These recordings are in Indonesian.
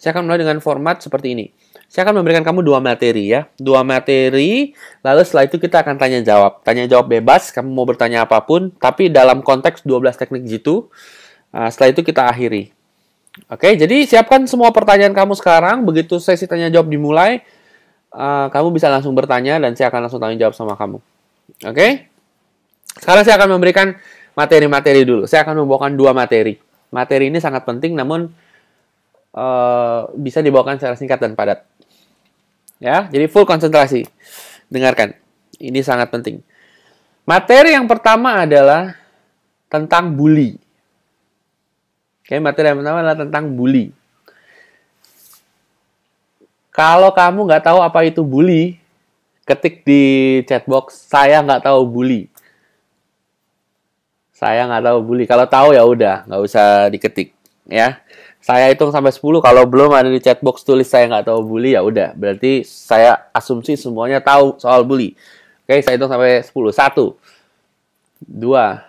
Saya akan mulai dengan format seperti ini. Saya akan memberikan kamu 2 materi ya. 2 materi, lalu setelah itu kita akan tanya jawab. Tanya jawab bebas, kamu mau bertanya apapun, tapi dalam konteks 12 teknik jitu. Setelah itu kita akhiri. Oke, jadi siapkan semua pertanyaan kamu sekarang. Begitu sesi tanya jawab dimulai, kamu bisa langsung bertanya dan saya akan langsung tanya jawab sama kamu. Oke? Sekarang saya akan memberikan materi-materi dulu. Saya akan membawakan 2 materi. Materi ini sangat penting, namun bisa dibawakan secara singkat dan padat. Ya, jadi full konsentrasi. Dengarkan. Ini sangat penting. Materi yang pertama adalah tentang bully. Oke, materi yang pertama adalah tentang bully. Kalau kamu nggak tahu apa itu bully, ketik di chatbox, saya nggak tahu bully. Saya nggak tahu bully. Kalau tahu ya udah, nggak usah diketik. Ya. Saya hitung sampai 10, kalau belum ada di chatbox tulis saya nggak tahu bully, ya udah. Berarti saya asumsi semuanya tahu soal bully. Oke, saya hitung sampai 10. 1, 2,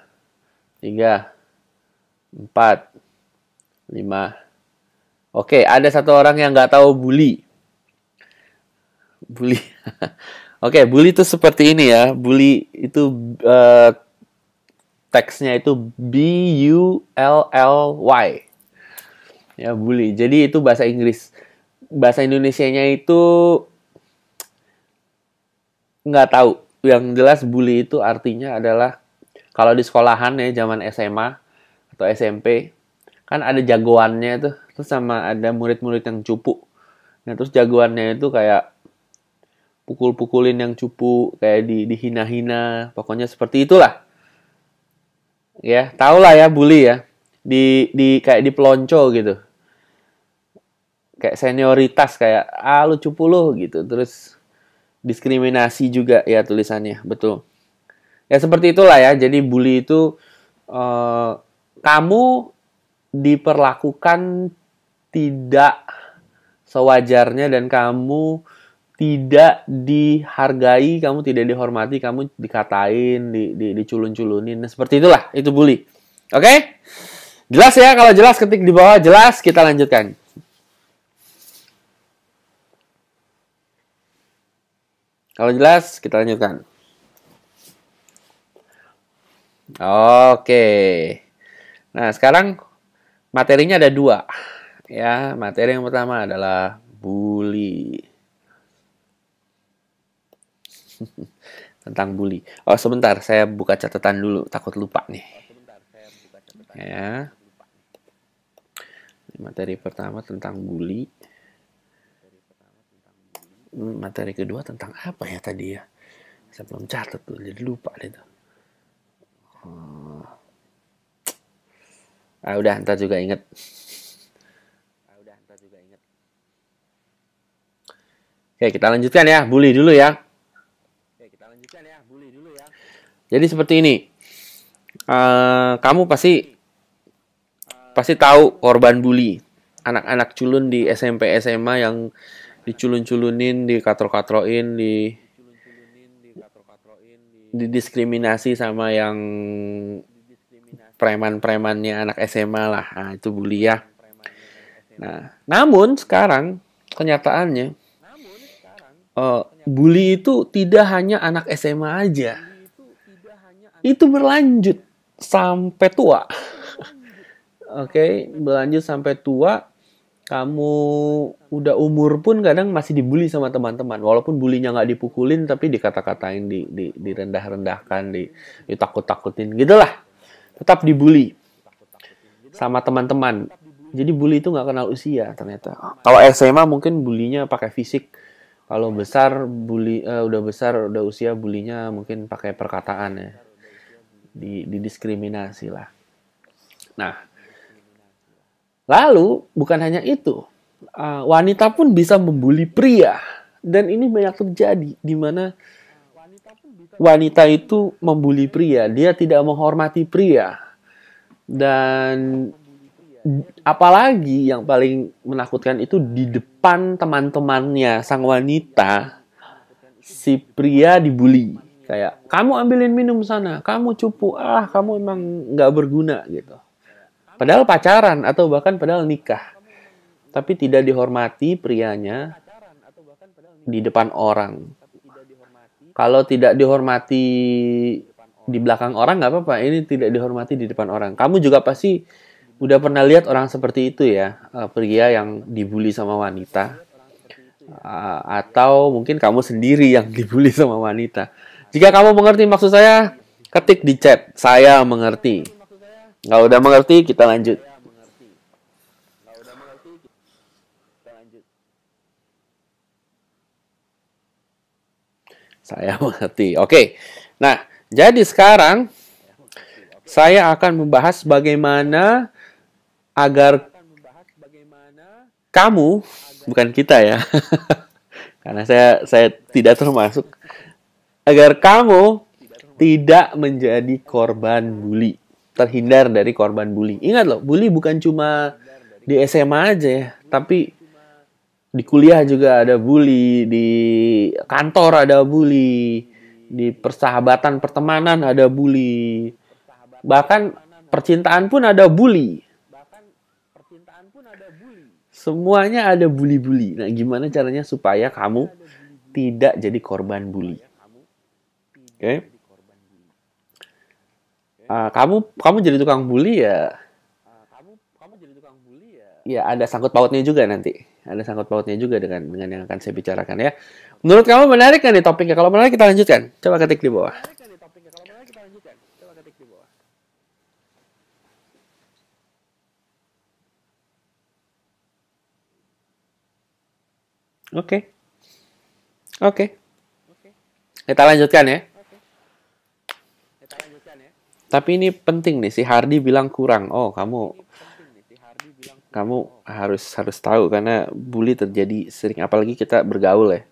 3, 4, 5. Oke, ada satu orang yang nggak tahu bully. Bully. Oke, bully itu seperti ini ya. Bully itu teksnya itu B-U-L-L-Y. Ya, bully. Jadi itu bahasa Inggris. Bahasa Indonesianya itu nggak tahu. Yang jelas bully itu artinya adalah kalau di sekolahan ya zaman SMA atau SMP kan ada jagoannya tuh, terus sama ada murid-murid yang cupu. Nah, terus jagoannya itu kayak pukul-pukulin yang cupu, kayak dihina-hina, pokoknya seperti itulah. Ya, tau lah ya bully ya. Kayak di pelonco gitu. Kayak senioritas, kayak lu cupu lu gitu. Terus diskriminasi juga ya tulisannya, betul. Ya seperti itulah ya. Jadi bully itu kamu diperlakukan tidak sewajarnya dan kamu tidak dihargai, kamu tidak dihormati, kamu dikatain, diculun-culunin. Nah, seperti itulah, itu bully. Oke? Jelas ya? Kalau jelas ketik di bawah, jelas, kita lanjutkan. Kalau jelas, kita lanjutkan. Oke. Nah, sekarang materinya ada 2. Ya, materi yang pertama adalah bully. Tentang bully. Oh, sebentar, saya buka catatan dulu, takut lupa nih. Ya. Materi pertama tentang bully. Materi kedua tentang apa ya tadi ya? Saya belum catat tuh, jadi lupa deh tuh. Udah, ntar juga inget. Oke, kita lanjutkan ya. Bully dulu ya. Jadi seperti ini. Kamu pasti tahu korban bully. Anak-anak culun di SMP SMA yang diculun-culunin, dikatrol-katroin, didiskriminasi sama yang preman-premannya anak SMA lah. Nah, itu bully ya. Nah, namun sekarang kenyataannya bully itu tidak hanya anak SMA aja. Itu berlanjut sampai tua. Oke, berlanjut sampai tua. Kamu udah umur pun kadang masih dibully sama teman-teman. Walaupun bulinya nggak dipukulin, tapi dikata-katain, direndah-rendahkan, ditakut-takutin. Gitulah. Tetap dibully sama teman-teman. Jadi bully itu nggak kenal usia ternyata. Kalau SMA mungkin bulinya pakai fisik. Kalau besar, udah usia, bulinya mungkin pakai perkataan ya. Didiskriminasi lah. Nah, lalu, bukan hanya itu. Wanita pun bisa membuli pria. Dan ini banyak terjadi. Di mana wanita itu membuli pria. Dia tidak menghormati pria. Dan apalagi yang paling menakutkan itu di depan teman-temannya sang wanita, si pria dibully. Kayak, kamu ambilin minum sana, kamu cupu, kamu emang nggak berguna gitu. Padahal pacaran atau bahkan padahal nikah. tapi tidak dihormati prianya di depan orang. Kalau tidak dihormati di belakang orang nggak apa-apa. Ini tidak dihormati di depan orang. Kamu juga pasti udah pernah lihat orang seperti itu ya, pria yang dibully sama wanita. Atau mungkin kamu sendiri yang dibully sama wanita. Jika kamu mengerti maksud saya, ketik di chat, saya mengerti. Kalau udah mengerti, kita lanjut. Saya mengerti. Oke. Nah, jadi sekarang saya akan membahas bagaimana agar kamu, bukan kita ya, karena saya tidak termasuk, agar kamu tidak menjadi korban bully, terhindar dari korban bully. Ingat loh, bully bukan cuma di SMA aja ya, tapi di kuliah juga ada bully, di kantor ada bully, di persahabatan pertemanan ada bully, bahkan percintaan pun ada bully. Semuanya ada bully-bully. Nah, gimana caranya supaya kamu tidak jadi korban bully? Oke? Kamu jadi tukang bully ya? Ya ada sangkut pautnya juga nanti. Ada sangkut pautnya juga dengan yang akan saya bicarakan ya. Menurut kamu menarik kan nih topiknya? Kalau menarik kita lanjutkan. Coba ketik di bawah. Oke. Kita lanjutkan ya. Tapi ini penting nih, si Hardy bilang kurang. Oh, kamu harus tahu karena bully terjadi sering, apalagi kita bergaul ya.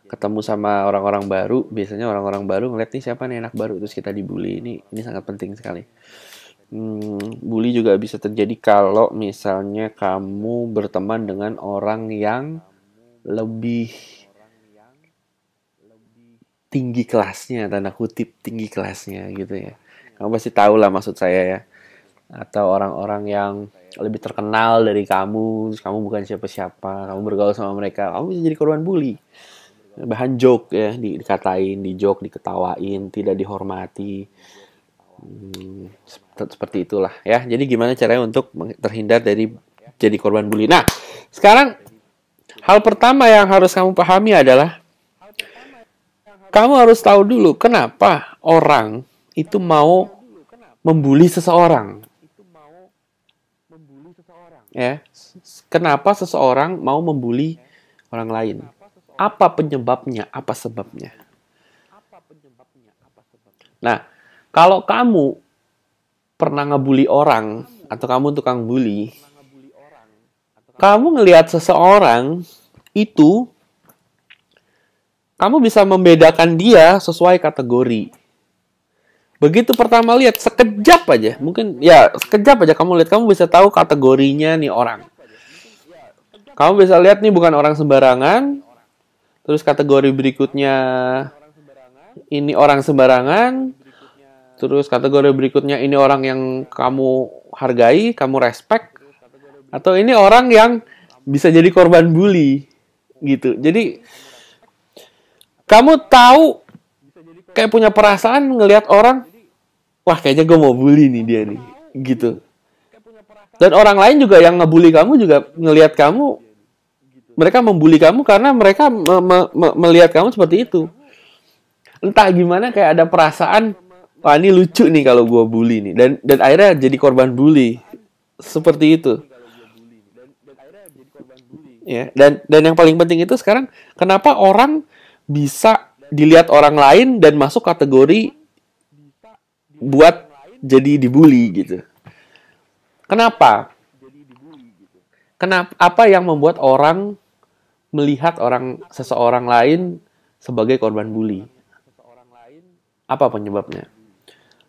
Ketemu sama orang-orang baru, biasanya orang-orang baru ngeliat nih siapa nih anak baru, terus kita dibully. Ini sangat penting sekali. Bully juga bisa terjadi kalau misalnya kamu berteman dengan orang yang lebih tinggi kelasnya, tanda kutip tinggi kelasnya gitu ya. Kamu pasti tahu lah maksud saya ya. Atau orang-orang yang lebih terkenal dari kamu, terus kamu bukan siapa-siapa, kamu bergaul sama mereka, kamu bisa jadi korban bully. Bahan joke ya, dikatain, diketawain, tidak dihormati. Seperti itulah ya. Jadi gimana caranya untuk terhindar dari jadi korban bully? Nah, sekarang hal pertama yang harus kamu pahami adalah kamu harus tahu dulu kenapa orang itu mau membuli seseorang. Ya, kenapa seseorang mau membuli orang lain? Apa penyebabnya? Apa sebabnya? Nah, kalau kamu pernah ngebully orang atau kamu tukang bully, kamu ngelihat seseorang itu, kamu bisa membedakan dia sesuai kategori. Begitu pertama lihat, sekejap aja, mungkin ya sekejap aja kamu lihat, kamu bisa tahu kategorinya nih orang. Kamu bisa lihat nih bukan orang sembarangan, terus kategori berikutnya ini orang sembarangan, terus kategori berikutnya ini orang yang kamu hargai, kamu respect, atau ini orang yang bisa jadi korban bully gitu. Jadi kamu tahu kayak punya perasaan ngelihat orang, wah kayaknya gue mau bully nih dia nih, gitu. Dan orang lain juga yang ngebully kamu juga ngelihat kamu, mereka membully kamu karena mereka melihat kamu seperti itu. Entah gimana kayak ada perasaan, wah ini lucu nih kalau gue bully nih, dan akhirnya jadi korban bully. Seperti itu. Ya, dan yang paling penting itu sekarang, kenapa orang bisa dilihat orang lain dan masuk kategori buat jadi dibully gitu. Kenapa? Apa yang membuat orang melihat seseorang lain sebagai korban bully? Apa penyebabnya?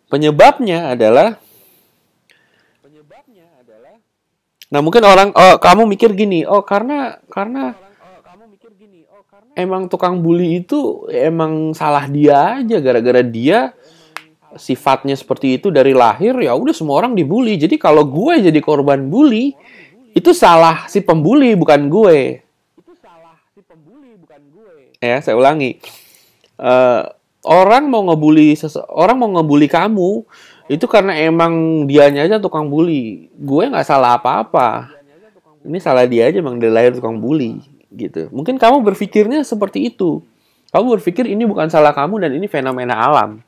Penyebabnya adalah, nah mungkin kamu mikir gini, karena emang tukang bully itu emang salah dia aja, gara-gara dia sifatnya seperti itu dari lahir, ya udah semua orang dibully. Jadi kalau gue jadi korban bully, Itu salah si pembuli, bukan gue. Ya, saya ulangi. Eh, orang mau ngebully orang mau ngebully kamu itu karena emang dianya aja tukang bully. Gue nggak salah apa-apa. Ini salah dia aja, emang dia lahir tukang bully gitu. Mungkin kamu berpikirnya seperti itu. Kamu berpikir ini bukan salah kamu dan ini fenomena alam.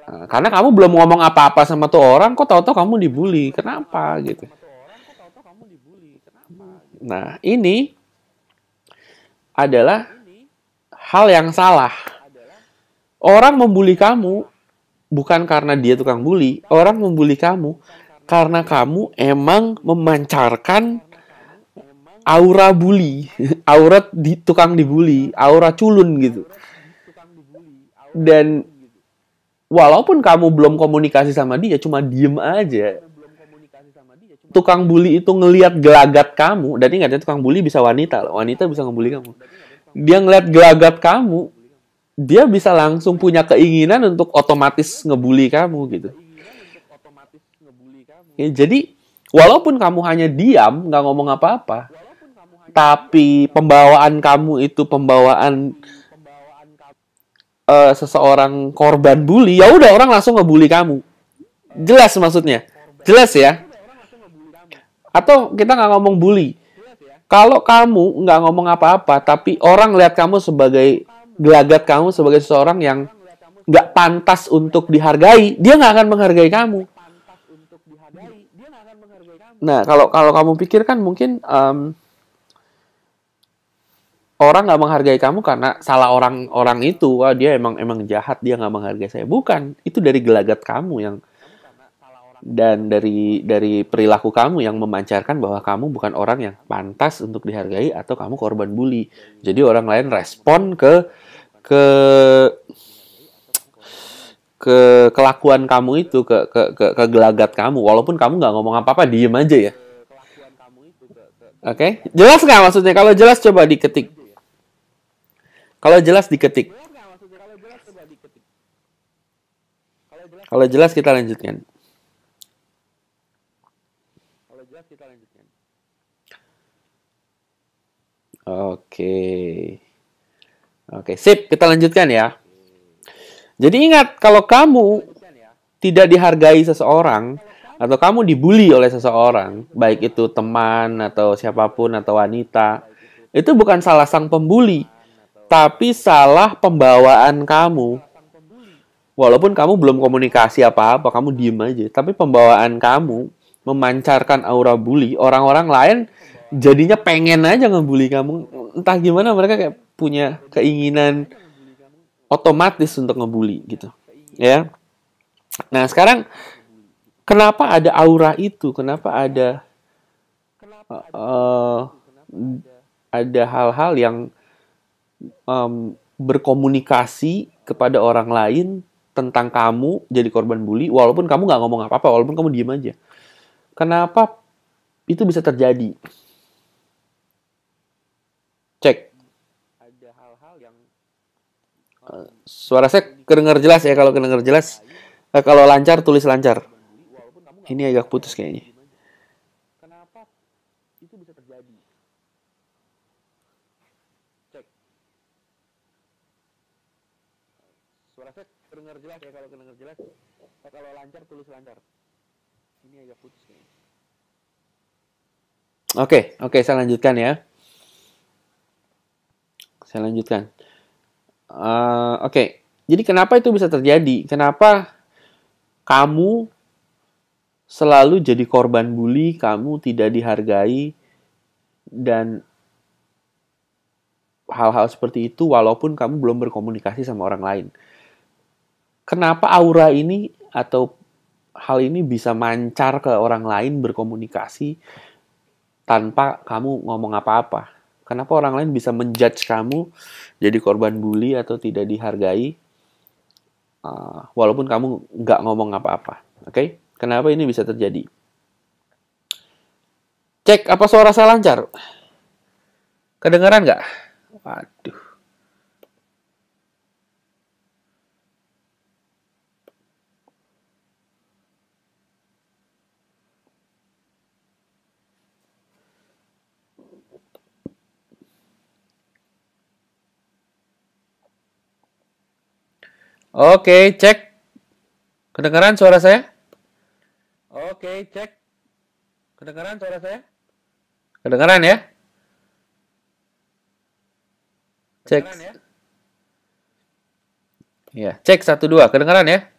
Nah, karena kamu belum ngomong apa-apa sama tuh orang, kok tahu-tahu kamu dibully. Kenapa gitu? Nah, ini adalah hal yang salah. Orang membuli kamu bukan karena dia tukang bully. Orang membuli kamu karena kamu emang memancarkan aura bully, aura tukang dibully, aura culun gitu. Dan walaupun kamu belum komunikasi sama dia, cuma diem aja. Tukang bully itu ngelihat gelagat kamu, dan ingat ya, tukang bully bisa wanita, wanita bisa ngebully kamu. Dia ngelihat gelagat kamu, dia bisa langsung punya keinginan untuk otomatis ngebully kamu gitu. Ya, jadi walaupun kamu hanya diam, nggak ngomong apa-apa, tapi pembawaan kamu itu pembawaan seseorang korban bully, ya udah orang langsung ngebully kamu. Jelas maksudnya, jelas ya. Atau kita nggak ngomong bully. Kalau kamu nggak ngomong apa-apa, tapi orang lihat kamu sebagai gelagat kamu sebagai seseorang yang nggak pantas untuk dihargai, dia nggak akan menghargai kamu. Nah, kalau kamu pikirkan mungkin orang nggak menghargai kamu karena salah orang itu, wah dia emang jahat, dia nggak menghargai saya. Bukan, itu dari gelagat kamu yang dan dari perilaku kamu yang memancarkan bahwa kamu bukan orang yang pantas untuk dihargai atau kamu korban bully. Jadi orang lain respon ke kelakuan kamu itu, ke gelagat kamu, walaupun kamu nggak ngomong apa-apa, diem aja ya. Oke, okay? Jelas nggak maksudnya? Kalau jelas coba diketik. Kalau jelas diketik. Kalau jelas kita lanjutkan. Oke. Oke, sip, kita lanjutkan ya. Jadi ingat, kalau kamu tidak dihargai seseorang, atau kamu dibully oleh seseorang, baik itu teman, atau siapapun, atau wanita, itu bukan salah sang pembuli, tapi salah pembawaan kamu. Walaupun kamu belum komunikasi apa-apa, kamu diem aja. Tapi pembawaan kamu memancarkan aura bully, orang-orang lain jadinya pengen aja ngebully kamu. Entah gimana mereka kayak punya keinginan otomatis untuk ngebully gitu. Ya. Nah, sekarang kenapa ada aura itu? Kenapa uh, ada hal-hal yang berkomunikasi kepada orang lain tentang kamu jadi korban bully, walaupun kamu nggak ngomong apa-apa, walaupun kamu diem aja. Kenapa itu bisa terjadi? Cek. Suara saya kedengar jelas ya? Kalau kedengar jelas, kalau lancar tulis lancar. Ini agak putus kayaknya. Suara saya kedengar jelas ya? Kalau kedengar jelas, kalau lancar tulis lancar. Ini agak putus kayaknya. Oke, saya lanjutkan ya. Saya lanjutkan. Oke. Jadi kenapa itu bisa terjadi? Kenapa kamu selalu jadi korban bully, kamu tidak dihargai, dan hal-hal seperti itu walaupun kamu belum berkomunikasi sama orang lain? Kenapa aura ini atau hal ini bisa mancar ke orang lain berkomunikasi tanpa kamu ngomong apa-apa? Kenapa orang lain bisa menjudge kamu jadi korban bully atau tidak dihargai walaupun kamu nggak ngomong apa-apa? Oke? Kenapa ini bisa terjadi? Cek, apa suara saya lancar? Kedengeran nggak? Waduh. Oke, cek. Kedengaran suara saya? Oke, cek. Kedengaran suara saya? Kedengaran ya? Cek. Ya, cek 1 2. Kedengaran ya?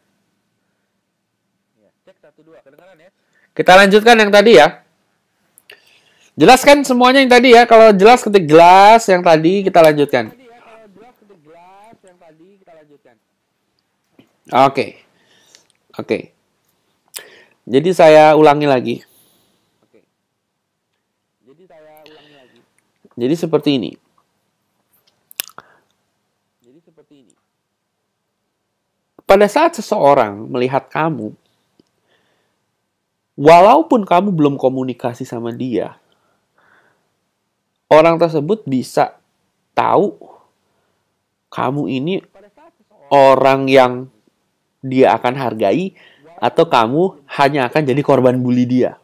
Kita lanjutkan yang tadi ya. Jelaskan semuanya yang tadi ya. Kalau jelas ketik jelas yang tadi kita lanjutkan. Oke. Oke. Jadi saya ulangi lagi. Jadi seperti ini. Pada saat seseorang melihat kamu, walaupun kamu belum komunikasi sama dia, orang tersebut bisa tahu kamu ini orang yang dia akan hargai atau kamu hanya akan jadi korban bully dia.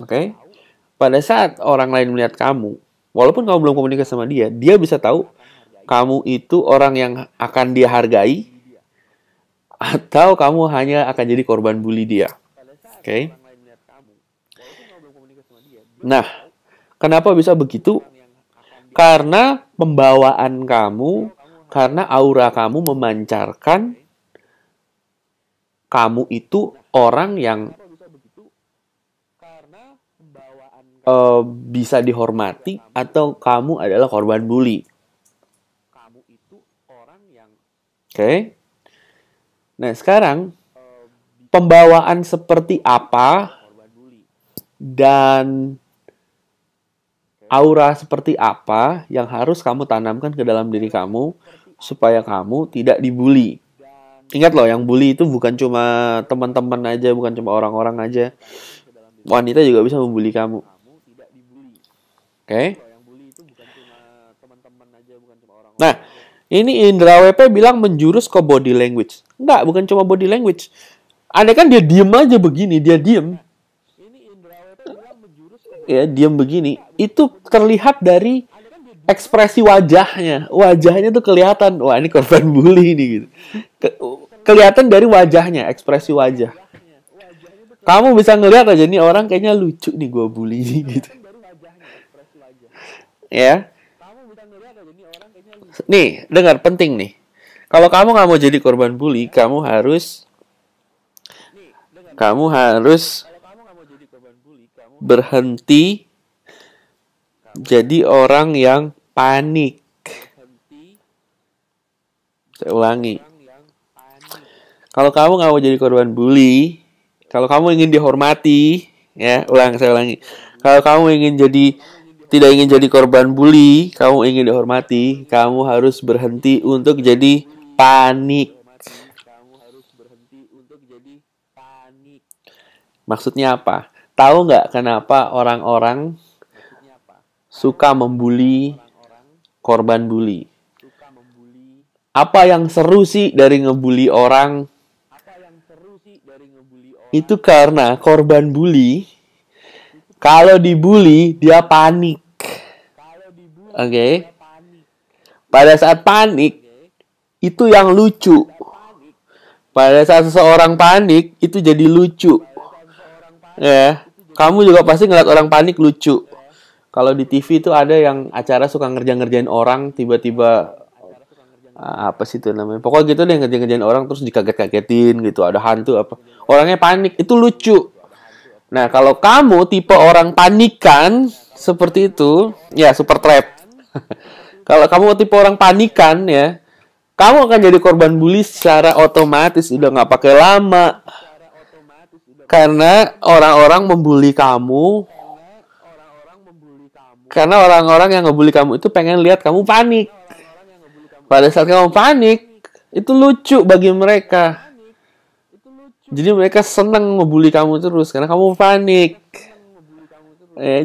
Oke? Pada saat orang lain melihat kamu, walaupun kamu belum komunikasi sama dia, dia bisa tahu kamu itu orang yang akan dia hargai atau kamu hanya akan jadi korban bully dia. Oke? Nah, kenapa bisa begitu? Karena pembawaan kamu, karena aura kamu memancarkan kamu itu orang yang bisa dihormati atau kamu adalah korban bully. Oke. Nah, sekarang pembawaan seperti apa dan aura seperti apa yang harus kamu tanamkan ke dalam diri kamu supaya kamu tidak dibully. Ingat loh, yang bully itu bukan cuma teman-teman aja, bukan cuma orang-orang aja. Wanita juga bisa membuli kamu. Oke? Nah, ini Indra WP bilang menjurus ke body language. Enggak, bukan cuma body language. Andai kan dia diem aja begini, dia diem. Ya, diem begini. Itu terlihat dari ekspresi wajahnya. Wajahnya tuh kelihatan. Wah, ini korban bully nih gitu. Kelihatan dari wajahnya, ekspresi wajah. Kamu bisa ngelihat aja nih orang kayaknya lucu nih gue bully gitu. Ya. Nih, dengar, penting nih. Kalau kamu nggak mau jadi korban bully, kamu harus berhenti jadi orang yang panik. Saya ulangi. Kalau kamu nggak mau jadi korban bully, kalau kamu ingin dihormati, ya, saya ulangi. Kalau kamu tidak ingin jadi korban bully, kamu ingin dihormati, kamu harus berhenti untuk jadi panik. Maksudnya apa? Tahu nggak kenapa orang-orang suka membuli korban bully? Apa yang seru sih dari ngebully orang? Itu karena korban bully, kalau dibully, dia panik. Oke? Pada saat panik, itu yang lucu. Pada saat seseorang panik, itu jadi lucu. Ya, kamu juga pasti ngeliat orang panik lucu. Kalau di TV itu ada yang acara suka ngerjain orang, tiba-tiba apa sih itu namanya? Pokoknya gitu deh, ngerjain orang terus dikaget-kagetin gitu, ada hantu apa. Orangnya panik, itu lucu. Nah, kalau kamu tipe orang panikan seperti itu, ya super trap. Kalau kamu tipe orang panikan ya, kamu akan jadi korban bully secara otomatis, udah nggak pakai lama. Karena orang-orang membuli kamu. Karena orang-orang yang ngebully kamu itu pengen lihat kamu panik. Pada saat kamu panik, itu lucu bagi mereka. Jadi mereka senang ngebully kamu terus karena kamu panik.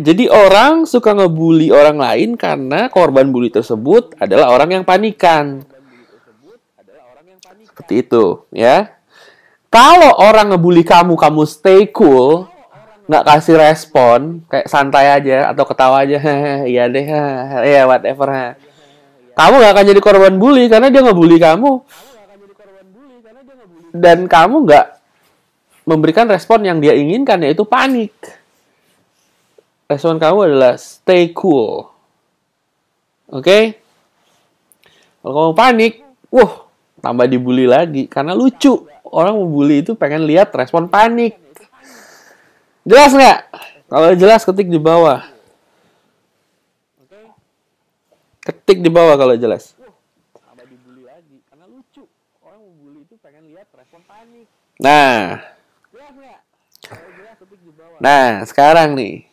Jadi orang suka ngebully orang lain karena korban bully tersebut adalah orang yang panikan. Seperti itu, ya. Kalau orang ngebully kamu, kamu stay cool, nggak kasih respon, kayak santai aja atau ketawa aja, iya deh, ya whatever. Kamu nggak akan jadi korban bully karena dia ngebully kamu. Dan kamu nggak memberikan respon yang dia inginkan, yaitu panik. Respon kamu adalah stay cool. Oke? Kalau kamu panik, tambah dibully lagi. Karena lucu. Orang membully itu pengen lihat respon panik. Jelas nggak? Kalau jelas, ketik di bawah. Ketik di bawah kalau jelas. Tambah dibully lagi. Karena lucu. Orang membully itu pengen lihat respon panik. Nah. Nah, sekarang nih.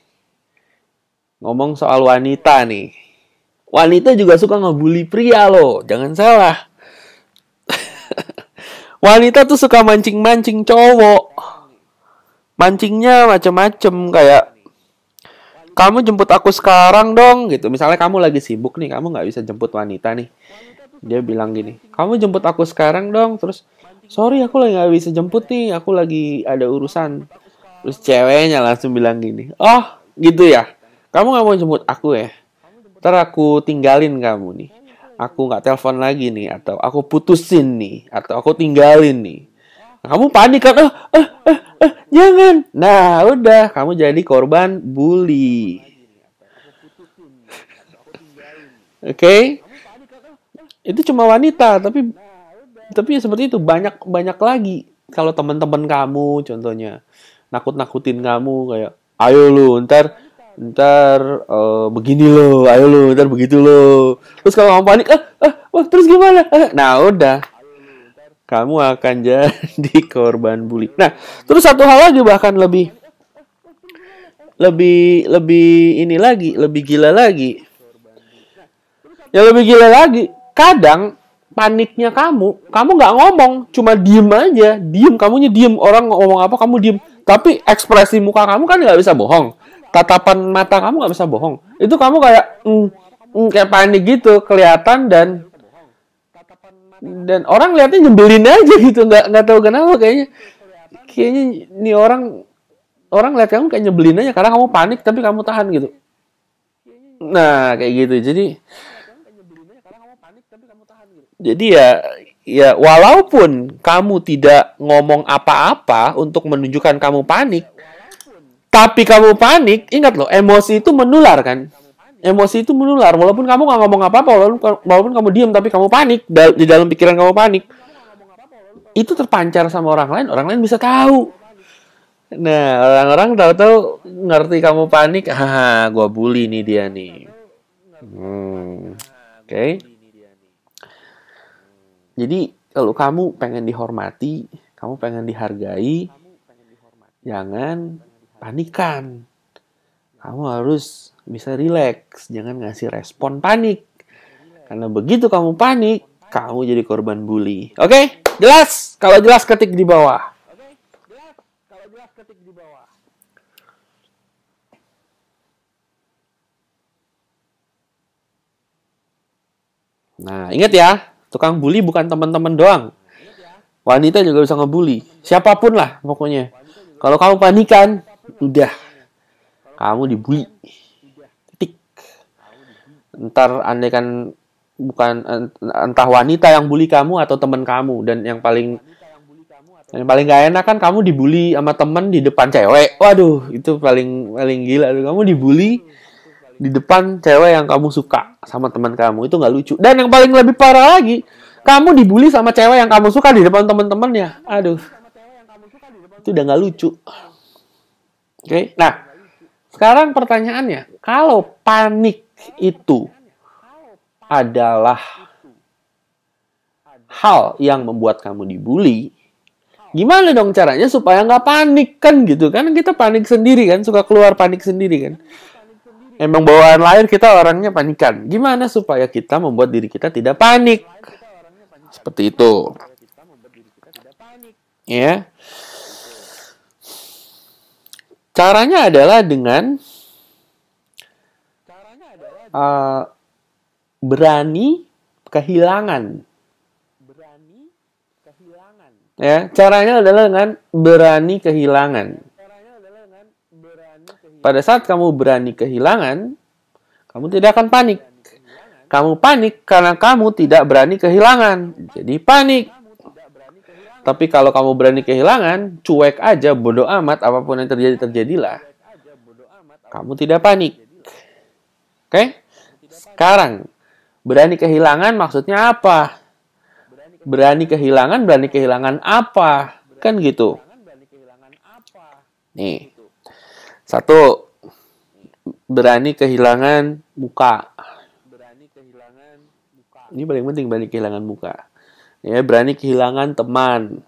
Ngomong soal wanita nih. Wanita juga suka ngebully pria loh. Jangan salah. Wanita tuh suka mancing-mancing cowok. Mancingnya macem-macem. Kayak, kamu jemput aku sekarang dong gitu. Misalnya kamu lagi sibuk nih. Kamu gak bisa jemput wanita nih. Dia bilang gini, kamu jemput aku sekarang dong. Terus, sorry aku lagi gak bisa jemput nih. Aku lagi ada urusan. Terus ceweknya langsung bilang gini, oh gitu ya. Kamu gak mau jemput aku ya? Ntar aku tinggalin kamu nih. Aku gak telepon lagi nih. Atau aku putusin nih. Atau aku tinggalin nih. Nah, kamu panik kan? Jangan. Nah udah. Kamu jadi korban bully. Oke? Itu cuma wanita. Tapi ya seperti itu. Banyak lagi. Kalau teman-teman kamu contohnya. Nakut-nakutin kamu. Kayak, ayo lu ntar begini lo, ayo lo, ntar begitu lo. Terus kalau kamu panik, terus gimana? Nah udah, kamu akan jadi korban bully. Nah, terus satu hal lagi bahkan lebih ini lagi, lebih gila lagi. Yang lebih gila lagi, kadang paniknya kamu nggak ngomong, cuma diem aja, kamunya diem, orang ngomong apa kamu diem. Tapi ekspresi muka kamu kan nggak bisa bohong. Tatapan mata kamu nggak bisa bohong. Itu kamu kayak kayak panik gitu kelihatan dan orang lihatnya nyebelin aja gitu, nggak tahu kenapa kayaknya ini orang lihat kamu kayak nyebelin aja karena kamu panik tapi kamu tahan gitu. Nah kayak gitu jadi ya walaupun kamu tidak ngomong apa-apa untuk menunjukkan kamu panik. Tapi kamu panik, ingat loh, emosi itu menular kan? Emosi itu menular, walaupun kamu nggak ngomong apa-apa, walaupun kamu diam, tapi kamu panik, di dalam pikiran kamu panik. Itu terpancar sama orang lain bisa tahu. Nah, orang-orang tahu-tahu ngerti kamu panik, gua bully nih dia nih. Oke. Jadi, kalau kamu pengen dihormati, kamu pengen dihargai, jangan panikan. Kamu harus bisa rileks, jangan ngasih respon panik. Karena begitu kamu panik, kamu jadi korban bully. Oke? Jelas? Kalau jelas ketik di bawah. Nah, ingat ya, tukang bully bukan teman-teman doang. Wanita juga bisa ngebully. Siapapun lah pokoknya. Kalau kamu panikan, udah, kamu dibully. Titik. Ntar andaikan bukan entah wanita yang bully kamu atau teman kamu, dan yang paling gak enak kan kamu dibully sama teman di depan cewek. Waduh, itu paling gila. Kamu dibully di depan cewek yang kamu suka sama teman kamu, itu nggak lucu. Dan yang paling lebih parah lagi, kamu dibully sama cewek yang kamu suka di depan teman-temannya. Aduh, itu udah nggak lucu. Oke, nah sekarang pertanyaannya, kalau panik itu adalah hal yang membuat kamu dibully, gimana dong caranya supaya nggak panik kan gitu kan? Kita panik sendiri kan, suka keluar panik sendiri kan. Emang bawaan lahir kita orangnya panikan. Gimana supaya kita membuat diri kita tidak panik? Seperti itu. Ya. Caranya adalah dengan berani kehilangan. Ya, caranya adalah dengan berani kehilangan. Pada saat kamu berani kehilangan, kamu tidak akan panik. Kamu panik karena kamu tidak berani kehilangan. Jadi panik. Tapi kalau kamu berani kehilangan, cuek aja, bodoh amat, apapun yang terjadi, terjadilah. Kamu tidak panik. Oke? Sekarang, berani kehilangan maksudnya apa? Berani kehilangan apa? Kan gitu. Nih. Satu, berani kehilangan muka. Ini paling penting, berani kehilangan muka. Ya, berani kehilangan teman.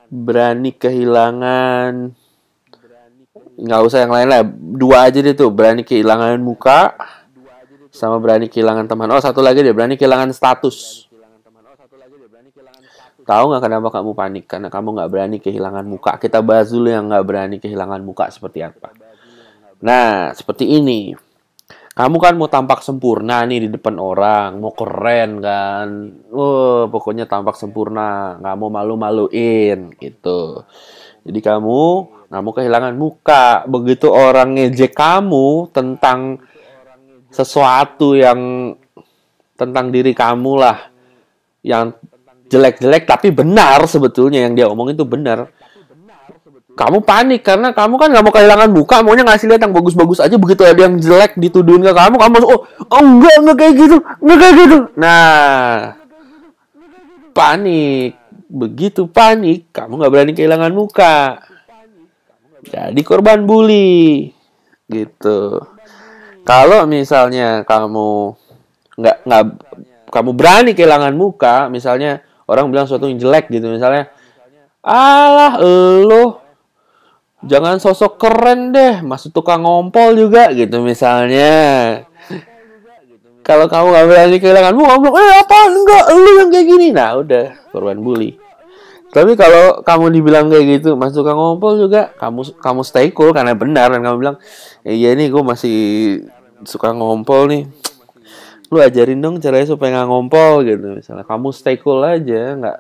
Berani kehilangan, nggak usah yang lain lah. Dua aja deh tuh, berani kehilangan muka sama berani kehilangan teman. Oh, satu lagi deh, berani kehilangan status. Tahu nggak kenapa kamu panik? Karena kamu nggak berani kehilangan muka. Kita bahas dulu yang nggak berani kehilangan muka seperti apa. Nah, seperti ini. Kamu kan mau tampak sempurna nih di depan orang, mau keren kan. Pokoknya tampak sempurna, nggak mau malu-maluin gitu. Jadi kamu nggak mau kehilangan muka. Begitu orang ngejek kamu tentang sesuatu yang tentang diri kamu lah, yang jelek-jelek tapi benar sebetulnya yang dia omong itu benar. Kamu panik karena kamu kan nggak mau kehilangan muka, maunya ngasih lihat yang bagus-bagus aja. Begitu ada yang jelek dituduhin ke kamu langsung enggak kayak gitu, enggak kayak gitu. Nah, panik. Begitu panik, kamu nggak berani kehilangan muka. Jadi korban bully, gitu. Kalau misalnya kamu nggak kamu berani kehilangan muka, misalnya orang bilang sesuatu yang jelek gitu, misalnya, alah lo jangan sosok keren deh, masuk tukang ngompol juga gitu misalnya. Kalau kamu gak berani kehilanganmu, kamu bilang, apaan enggak, lu yang kayak gini. Nah udah, korban bully. Tapi kalau kamu dibilang kayak gitu, masuk tukang ngompol juga, kamu stay cool karena benar. Dan kamu bilang, iya nih gue masih suka ngompol nih. Lu ajarin dong caranya supaya gak ngompol gitu. Misalnya kamu stay cool aja, nggak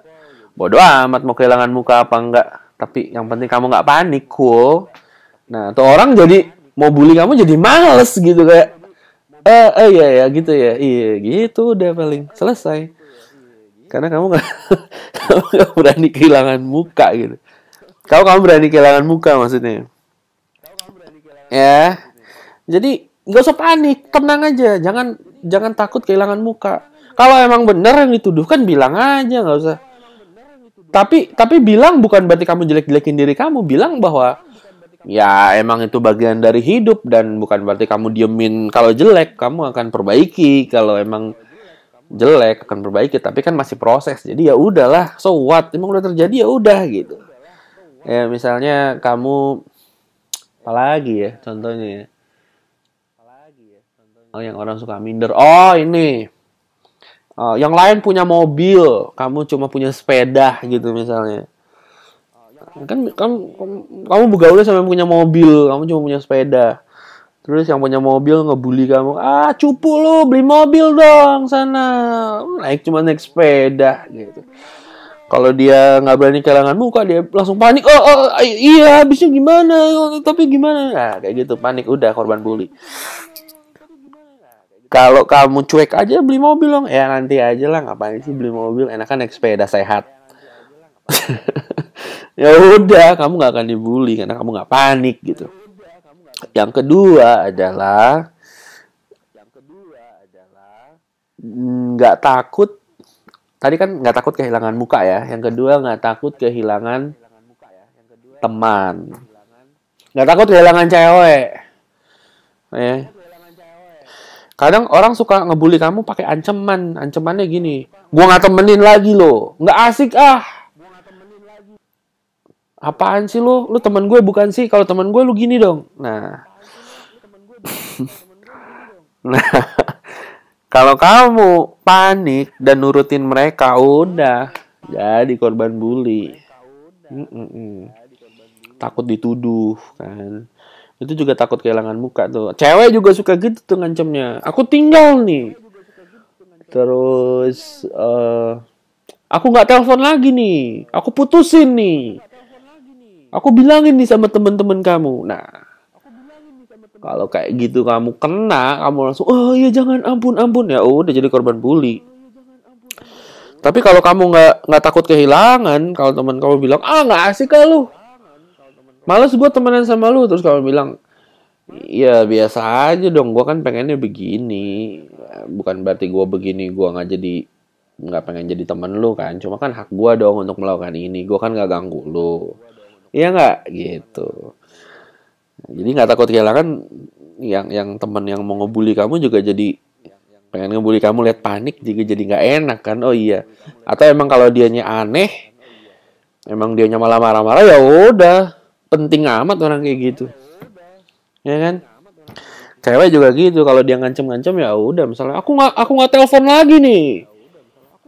bodoh amat mau kehilangan muka apa enggak. Tapi yang penting kamu nggak panik, cool. Nah, tuh orang jadi mau bully kamu jadi males gitu kayak, iya ya gitu ya, iya gitu udah paling selesai. Karena kamu nggak berani kehilangan muka gitu. Kalau kamu berani kehilangan muka maksudnya, ya. Jadi nggak usah panik, tenang aja, jangan takut kehilangan muka. Kalau emang benar yang dituduhkan bilang aja, nggak usah. Tapi bilang bukan berarti kamu jelek-jelekin diri kamu. Bilang bahwa ya emang itu bagian dari hidup dan bukan berarti kamu diemin kalau jelek. Kamu akan perbaiki. Kalau emang jelek akan perbaiki. Tapi kan masih proses. Jadi ya udahlah. So what? Emang udah terjadi ya udah gitu. Ya misalnya kamu apalagi ya contohnya ya. Oh yang orang suka minder. Oh ini. Yang lain punya mobil, kamu cuma punya sepeda gitu misalnya. Kan kamu bergaulnya sama yang punya mobil, kamu cuma punya sepeda. Terus yang punya mobil ngebully kamu, cupu lu beli mobil dong sana, naik sepeda gitu. Kalau dia nggak berani kehilangan muka, dia langsung panik. Iya, habisnya gimana? Tapi gimana? Nah, kayak gitu panik, udah korban bully. Kalau kamu cuek aja beli mobil dong. Ya nanti aja lah, ngapain sih beli mobil? Enakan naik sepeda sehat. Ya udah, kamu nggak akan dibully karena kamu nggak panik gitu. Yang kedua adalah nggak takut. Tadi kan nggak takut kehilangan muka ya. Yang kedua nggak takut kehilangan teman. Nggak takut kehilangan cewek. Ya. Kadang orang suka ngebully kamu pakai ancaman. Ancamannya gini, gua nggak temenin lagi lo, nggak asik Apaan sih lo? Lo teman gue bukan sih? Kalau teman gue lo gini dong. Nah, kalau kamu panik dan nurutin mereka, udah jadi korban bully. Takut dituduh kan. Itu juga takut kehilangan muka tuh. Cewek juga suka gitu tuh ngancemnya. Aku tinggal nih. Terus aku nggak telepon lagi nih. Aku putusin nih. Aku bilangin nih sama teman-teman kamu. Nah, Kalau kayak gitu kamu kena, kamu langsung, oh iya jangan, ampun ampun, ya udah jadi korban bully. Tapi kalau kamu nggak takut kehilangan, kalau teman kamu bilang, ah nggak asik kah lu, males gue temenan sama lu, terus kamu bilang, iya biasa aja dong, gue kan pengennya begini, bukan berarti gue begini, gue nggak pengen jadi temen lu kan, cuma kan hak gue dong untuk melakukan ini, gue kan nggak ganggu lu, iya nggak gitu. Jadi nggak takut kehilangan, yang teman yang mau ngebully kamu juga jadi pengen ngebully kamu, lihat panik juga jadi nggak enak kan. Oh iya, atau emang kalau dianya aneh, emang dianya malah marah-marah, ya udah, penting amat orang kayak gitu, ya kan. Cewek juga gitu, kalau dia ngancem-ngancem ya udah, misalnya aku nggak telepon lagi nih,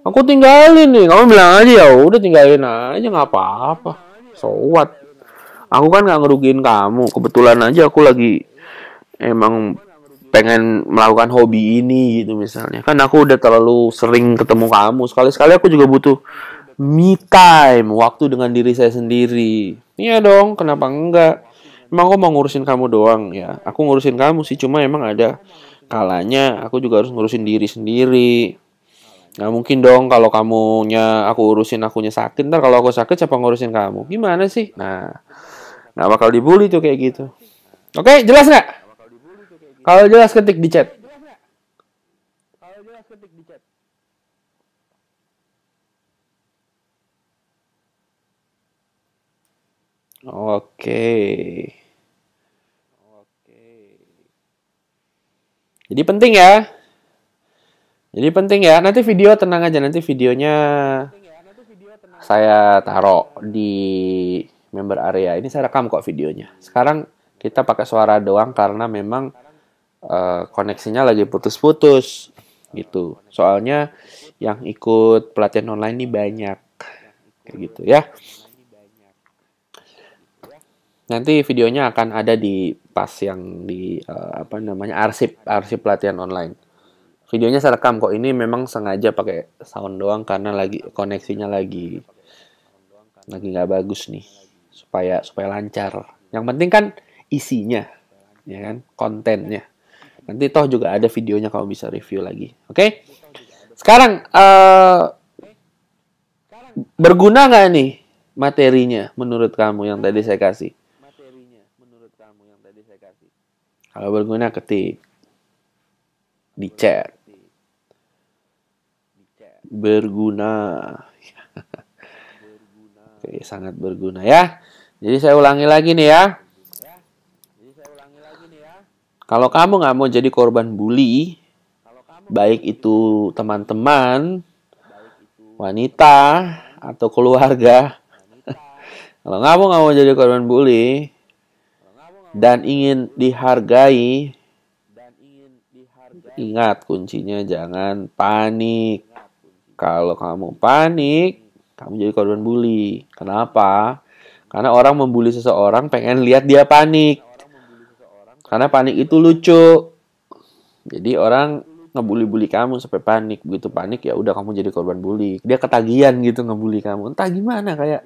aku tinggalin nih, kamu bilang aja ya udah tinggalin aja, nggak apa-apa, so what, aku kan nggak ngerugiin kamu, kebetulan aja aku lagi emang pengen melakukan hobi ini gitu misalnya, kan aku udah terlalu sering ketemu kamu, sekali-sekali aku juga butuh me time, waktu dengan diri saya sendiri. Iya dong, kenapa enggak? Emang aku mau ngurusin kamu doang ya, aku ngurusin kamu sih, cuma emang ada kalanya aku juga harus ngurusin diri sendiri. Nggak mungkin dong kalau kamunya aku urusin, akunya sakit, ntar kalau aku sakit siapa ngurusin kamu, gimana sih? Nah, nggak bakal dibully tuh kayak gitu. Oke, jelas nggak? Kalau jelas ketik di chat. Oke. Jadi penting ya. Jadi penting ya. Nanti video, tenang aja, nanti videonya saya taruh di member area. Ini saya rekam kok videonya. Sekarang kita pakai suara doang karena memang koneksinya lagi putus-putus gitu. Soalnya yang ikut pelatihan online ini banyak. Kayak gitu ya. Nanti videonya akan ada di pas yang di arsip pelatihan online. Videonya saya rekam kok. Ini memang sengaja pakai sound doang karena lagi koneksinya lagi nggak bagus nih, supaya lancar. Yang penting kan isinya, ya kan, kontennya. Nanti toh juga ada videonya, kalau bisa review lagi. Oke? Sekarang berguna nggak nih materinya menurut kamu yang tadi saya kasih? Kalau berguna, ketik di chat. Berguna. Oke, sangat berguna ya. Jadi saya ulangi lagi nih ya. Kalau kamu nggak mau jadi korban bully, baik itu teman-teman, wanita, atau keluarga, kalau kamu nggak mau jadi korban bully dan ingin dihargai, ingat kuncinya jangan panik. Kalau kamu panik, kamu jadi korban bully. Kenapa? Karena orang membuli seseorang pengen lihat dia panik. Karena panik itu lucu. Jadi orang ngebully-bully kamu sampai panik. Begitu panik ya udah kamu jadi korban bully. Dia ketagihan gitu ngebully kamu. Entah gimana, kayak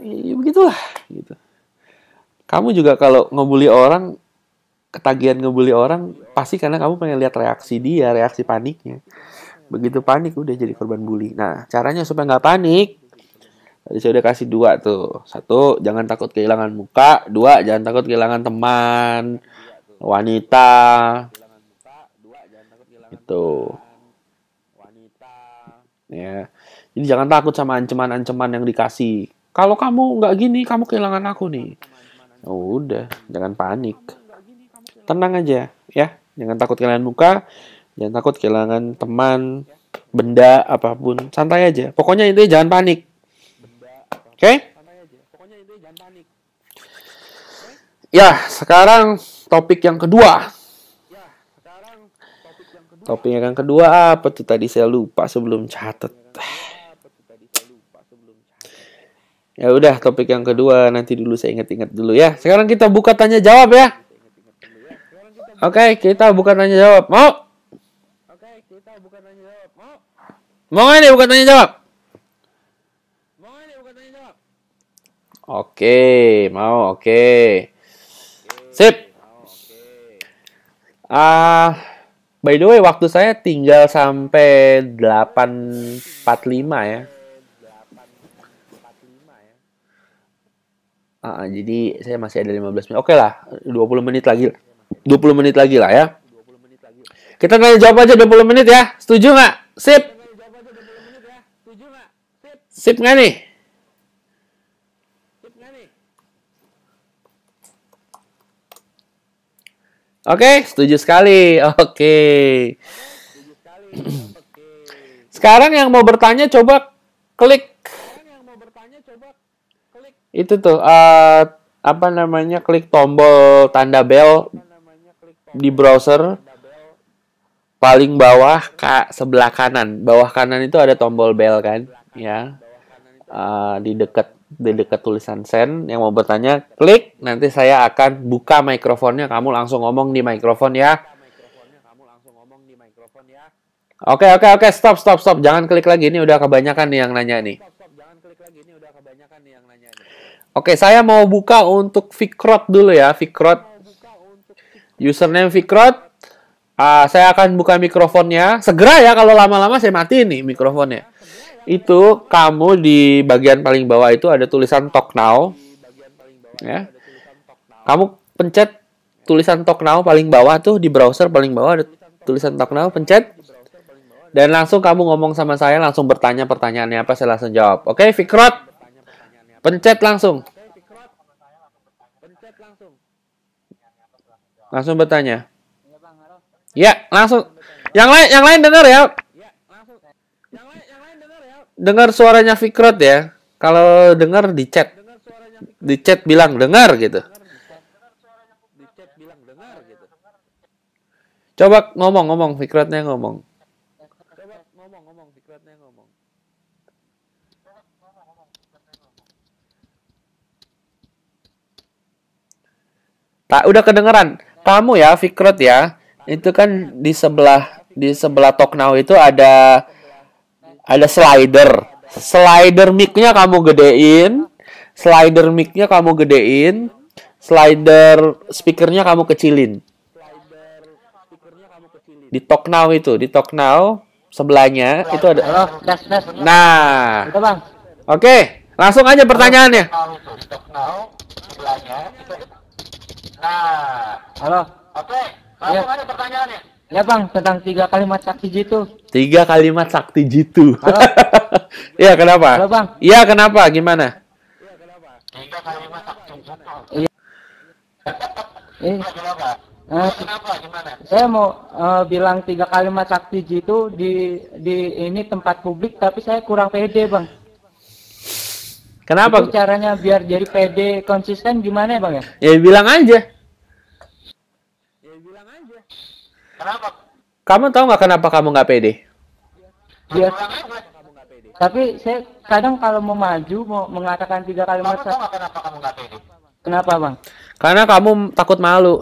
ya begitulah gitu. Kamu juga kalau ngebully orang, ketagihan ngebully orang, pasti karena kamu pengen lihat reaksi dia, reaksi paniknya. Begitu panik udah jadi korban bully. Nah, caranya supaya nggak panik, tadi saya udah kasih 2 tuh. 1, jangan takut kehilangan muka. 2, jangan takut kehilangan teman, wanita. Itu. Ya. Jadi jangan takut sama ancaman-ancaman yang dikasih. Kalau kamu nggak gini, kamu kehilangan aku nih. Oh, udah, jangan panik. Tenang aja, ya. Jangan takut kehilangan muka, jangan takut kehilangan teman, benda, apapun. Santai aja. Pokoknya intinya jangan panik. Oke? Ya, sekarang topik yang kedua. Topik yang kedua apa tuh, tadi saya lupa sebelum catat. Ya udah, topik yang kedua nanti dulu saya ingat-ingat dulu ya. Sekarang kita buka tanya jawab ya. Oke, kita buka tanya jawab. Mau? Mau nggak nih buka tanya jawab? Oke, mau, oke. Sip. By the way, waktu saya tinggal sampai 8.45 ya. Jadi saya masih ada 15 menit. Oke lah, 20 menit lagi. 20 menit lagi lah ya. Kita nanya jawab aja 20 menit ya. Setuju nggak? Sip. Sip nggak nih? Oke, setuju sekali. Oke. Sekarang yang mau bertanya coba klik itu tuh apa namanya, klik tombol tanda bel di browser paling bawah sebelah kanan. Bawah kanan itu ada tombol bel kan, ya. Di dekat tulisan send. Yang mau bertanya klik, nanti saya akan buka mikrofonnya, kamu langsung ngomong di mikrofon ya. Oke, stop. Jangan klik lagi, ini udah kebanyakan nih yang nanya nih. Oke, saya mau buka untuk Fikrot dulu ya, Fikrot. Username Fikrot. Saya akan buka mikrofonnya. Segera ya, kalau lama-lama saya matiin nih mikrofonnya. Itu kamu di bagian paling bawah itu ada tulisan Talk Now. Ya. Kamu pencet tulisan Talk Now paling bawah tuh, di browser paling bawah ada tulisan Talk Now, pencet. Dan langsung kamu ngomong sama saya, langsung bertanya pertanyaannya apa, saya langsung jawab. Oke, Fikrot. Pencet langsung. Langsung bertanya. Ya, langsung. Yang lain dengar ya. Dengar suaranya Fikrot ya. Kalau dengar di chat. Di chat bilang dengar gitu. Coba ngomong Fikrotnya ngomong. Tak, udah kedengeran. Kamu ya, Fikrot ya. Itu kan di sebelah Talk Now itu ada slider. Slider mic-nya kamu gedein. Slider speakernya kamu kecilin. Di Talk Now sebelahnya itu ada. Halo, tes. Nah. Itu, Bang. Oke, langsung aja pertanyaannya. Halo. Oke, langsung aja pertanyaannya. Ya, Bang, tentang 3 kalimat sakti jitu. 3 kalimat sakti jitu. Halo. Iya, kenapa? Halo, Bang. Iya, kenapa? Gimana? 3 kalimat sakti jitu. Iya. Kenapa? Kenapa? Gimana? Saya mau bilang 3 kalimat sakti jitu di ini tempat publik, tapi saya kurang pede, Bang. Kenapa? Itu caranya biar jadi pede konsisten gimana ya, Bang ya? Ya bilang aja. Kenapa? Kamu tahu nggak kenapa kamu nggak pede? Biar. Tapi saya kadang kalau mau maju, mau mengatakan 3 kalimat Kamu tahu nggak kenapa kamu nggak pede? Kenapa, Bang? Karena kamu takut malu.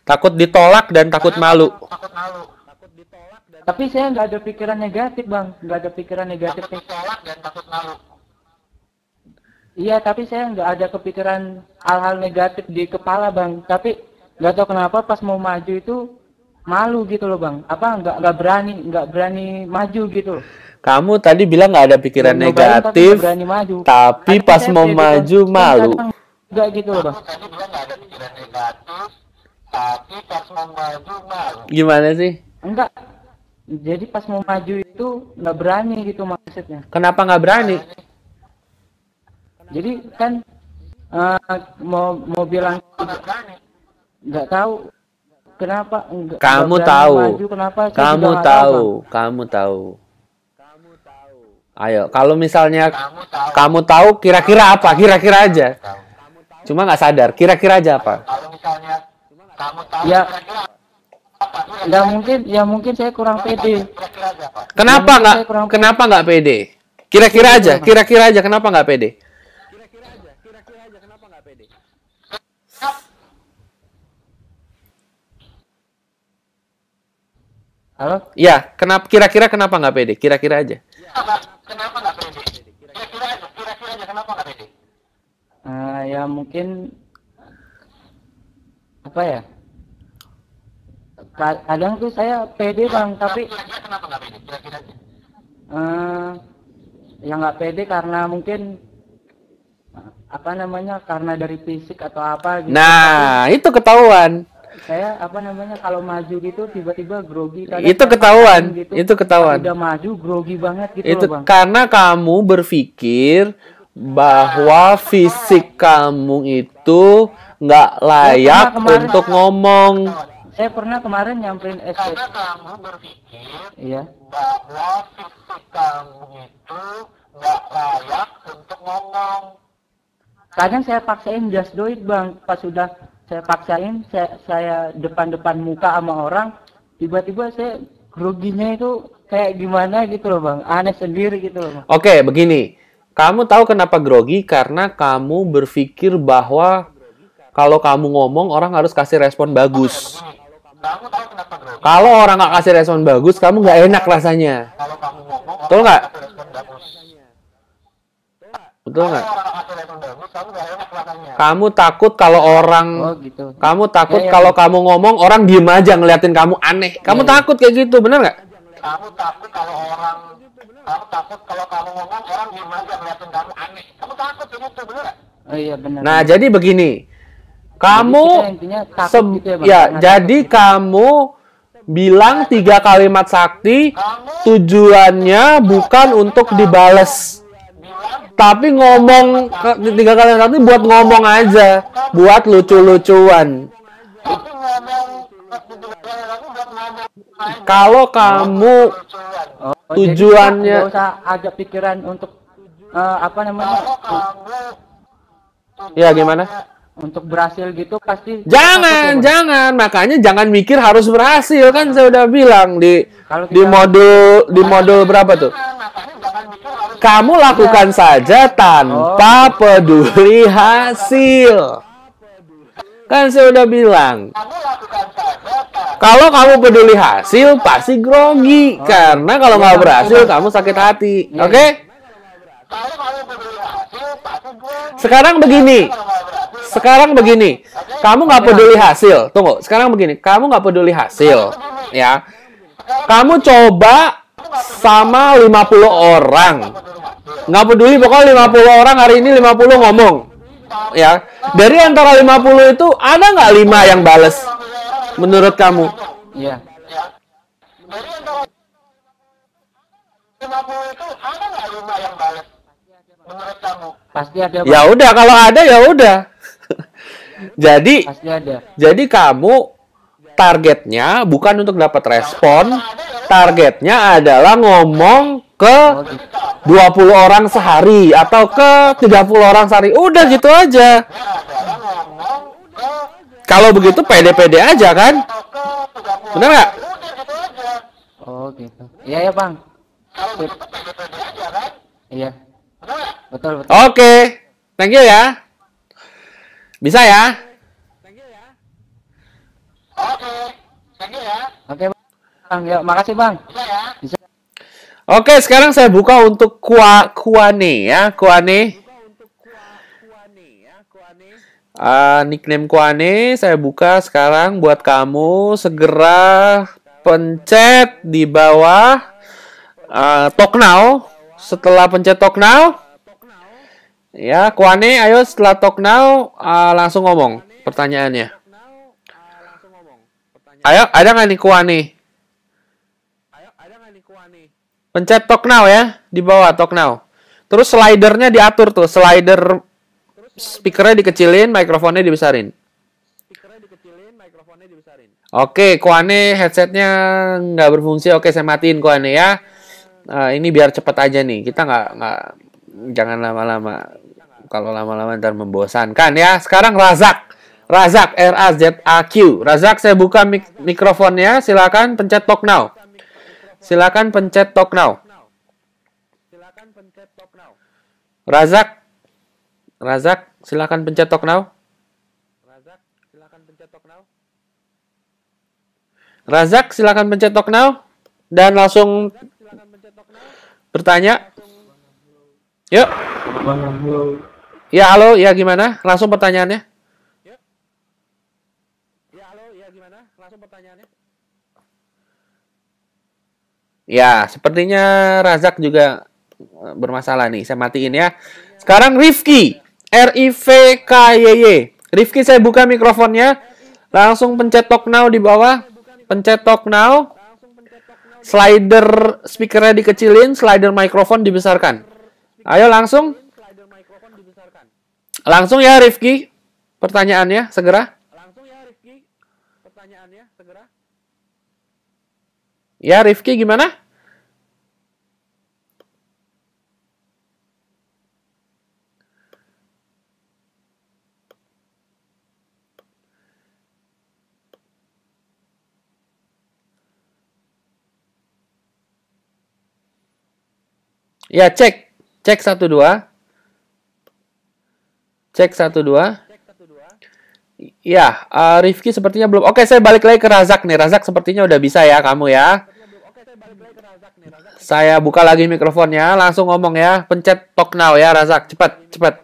Takut ditolak dan takut malu. Takut malu. Tapi saya nggak ada pikiran negatif, Bang. Nggak ada pikiran negatif. Takut ditolak dan takut malu. Iya, tapi saya nggak ada kepikiran hal-hal negatif di kepala, Bang. Tapi nggak tahu kenapa pas mau maju itu malu gitu loh, Bang. Apa nggak berani maju gitu. Kamu tadi bilang nggak ada pikiran Nyobain, negatif, tapi, tapi pas saya mau pede, maju Bang. malu. Nggak gitu loh, Bang. Kamu tadi bilang nggak ada pikiran negatif, tapi pas mau maju malu. Gimana sih? Enggak. Jadi pas mau maju itu nggak berani gitu maksudnya. Kenapa nggak berani? Jadi kan mau bilang nggak tahu kenapa enggak. Kamu berani tahu. Maju, kenapa? Saya juga Kamu nggak tahu. Bang. Kamu tahu. Ayo, kalau misalnya Kamu tahu. kamu tahu, kira-kira apa? Kira-kira aja. Cuma nggak sadar. Kira-kira aja apa? Kalau misalnya kamu tahu Ya. kira-kira apa? Nggak mungkin, ya mungkin saya kurang pede. Kira-kira aja apa? Kenapa mungkin nggak? saya kurang- Kenapa nggak pede? Kira-kira aja. Kira-kira aja. Kenapa nggak pede? Halo? Ya, kira-kira kenapa nggak pede? Kira-kira aja. Kenapa nggak pede? Kira-kira aja kenapa nggak pede? Ya mungkin apa ya? Kadang tuh saya pede bang, tapi Kira-kira kenapa nggak pede? Kira-kira aja. ya nggak pede karena mungkin apa namanya karena dari fisik atau apa gitu. Nah, itu ketahuan. Saya apa namanya kalau maju gitu tiba-tiba grogi. Kadang Itu saya ketahuan. paksain gitu, Itu ketahuan. pas udah maju grogi banget gitu Itu loh bang. karena kamu berpikir bahwa fisik kamu itu nggak layak kemarin- untuk ngomong. Saya pernah kemarin nyamperin SP. Karena kamu berpikir Iya. bahwa fisik kamu itu nggak layak untuk ngomong. Kadang saya paksain just do it bang. Pas sudah saya paksain, saya depan-depan muka sama orang, tiba-tiba saya groginya itu kayak gimana gitu loh bang. Aneh sendiri gitu loh bang. Oke, begini. Kamu tahu kenapa grogi? Karena kamu berpikir bahwa kalau kamu ngomong, orang harus kasih respon bagus. Kamu tahu kenapa grogi? Kalau orang nggak kasih respon bagus, kamu nggak enak rasanya. Kalau kamu ngomong, Betul nggak? kasih respon bagus. Betul nggak? Kalau orang kasih respon bagus, kamu nggak enak rasanya. Kamu takut kalau orang... Oh gitu. Kamu takut Ya, ya. kalau kamu ngomong, orang diem aja ngeliatin kamu aneh. Kamu Ya, ya. takut kayak gitu, bener nggak? Kamu takut kalau kamu ngomong orang diem aja ngeliatin kamu aneh. Kamu takut begitu, bener nggak? Oh iya benar. Nah, jadi begini. Kamu... kita intinya takut gitu ya, Bang. ya, Karena jadi kamu bilang 3 kalimat sakti, tujuannya bukan untuk dibales. Tapi ngomong 3 kalimat sakti buat ngomong aja, buat lucu-lucuan. Tapi ngomong aku buat ngomong. Kalau kamu Lucuan. Oh, tujuannya- jadi nggak usah ada pikiran untuk apa namanya Kalau kamu ya gimana? untuk berhasil gitu pasti Jangan, takut ya, Bang. jangan. Makanya jangan mikir harus berhasil, kan saya udah bilang di Kalau di kita- modul berapa tuh? makanya jangan mikir harus Kamu lakukan saja tanpa peduli hasil. Kan saya udah bilang. kamu lakukan saja kan. Kalau kamu peduli hasil, pasti grogi. Karena kalau nggak berhasil, kamu sakit hati. Oke? Kalau kamu peduli hasil, pasti gue. Sekarang begini. Kalau nggak berhasil, Sekarang begini. Kamu nggak peduli hasil. Tunggu. Sekarang begini. Kamu nggak peduli hasil. Ya. Kamu coba sama 50 orang. Nggak peduli, pokoknya 50 orang hari ini 50 ngomong. Ya. Dari antara 50 itu, ada nggak 5 yang bales? Menurut kamu? Iya. dari antara 50 itu ada nggak 5 yang balas? Menurut kamu? Pasti ada, Bang. Ya udah, kalau ada ya udah. Jadi Pasti ada. Jadi kamu targetnya bukan untuk dapat respon, targetnya adalah ngomong ke 20 orang sehari atau ke 30 orang sehari. Udah gitu aja. Adalah ngomong ke Kalau begitu pede-pede aja kan? atau ke 30 Bener nggak? udah gitu aja. Oh gitu. Iya ya Bang. Kalau begitu pede-pede aja kan? Iya. Bener nggak? Betul betul. Oke. Thank you ya. Bisa ya? Oke. Thank you ya. Oke Bang. Ya makasih Bang. Bisa ya. Oke, sekarang saya buka untuk Kuane ya, Kuane. Nickname Kuane saya buka sekarang buat kamu. Segera pencet di bawah Talk Now. Setelah pencet Talk Now, ya Kuane, ayo setelah Talk Now langsung ngomong pertanyaannya. Ayo, ada nggak nih Kuane? Pencet Talk Now ya, di bawah Talk Now. Terus slidernya diatur tuh, slider speakernya dikecilin, mikrofonnya dibesarin. Oke, Kuane headsetnya nggak berfungsi. Oke, saya matiin Kuane ya. Ini biar cepet aja nih. Kita nggak jangan lama-lama. Kalau lama-lama ntar membosankan ya. Sekarang Razak, R-A-Z-A-Q. Razak, saya buka mikrofonnya. Silakan pencet Talk Now. Silakan pencet Talk Now. Razak, silakan pencet Talk Now. Razak, silakan pencet Talk Now dan langsung bertanya. Yuk. Ya, halo, ya gimana? Langsung pertanyaannya. Ya, halo, ya gimana? Langsung pertanyaannya. Ya, sepertinya Razak juga bermasalah nih. Saya matiin ya. Sekarang Rifki. RIVKYY. Rifki, saya buka mikrofonnya. Langsung pencet talk now di bawah. Pencet talk now. Slider speakernya dikecilin. Slider mikrofon dibesarkan. Ayo langsung. Langsung ya Rifki. Pertanyaannya segera. Ya, Rifki gimana? Ya, cek. Cek 1 2. Cek 1 2. Ya, Rifki sepertinya belum. Oke, saya balik lagi ke Razak nih. Razak sepertinya udah bisa ya kamu ya. Saya buka lagi mikrofonnya, langsung ngomong ya. Pencet talk now ya, Razak. Cepat, cepat.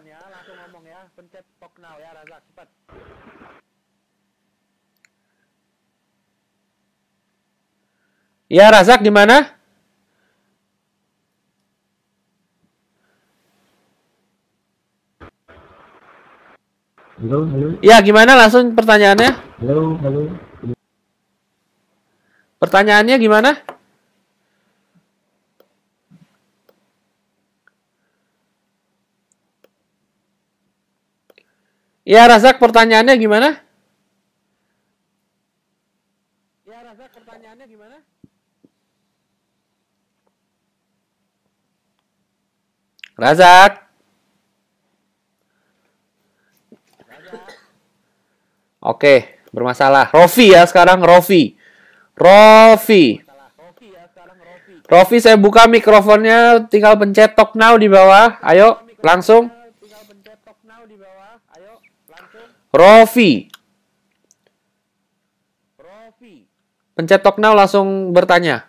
Ya, Razak gimana? Halo, halo, Ya, gimana langsung pertanyaannya? halo, halo. Pertanyaannya gimana? Ya, Razak pertanyaannya gimana? Razak. Oke, bermasalah. Rofi ya sekarang, Rofi. Rofi. Rofi, saya buka mikrofonnya, tinggal pencet talk now di bawah. Ayo, langsung. Rofi. Pencet talk now langsung bertanya.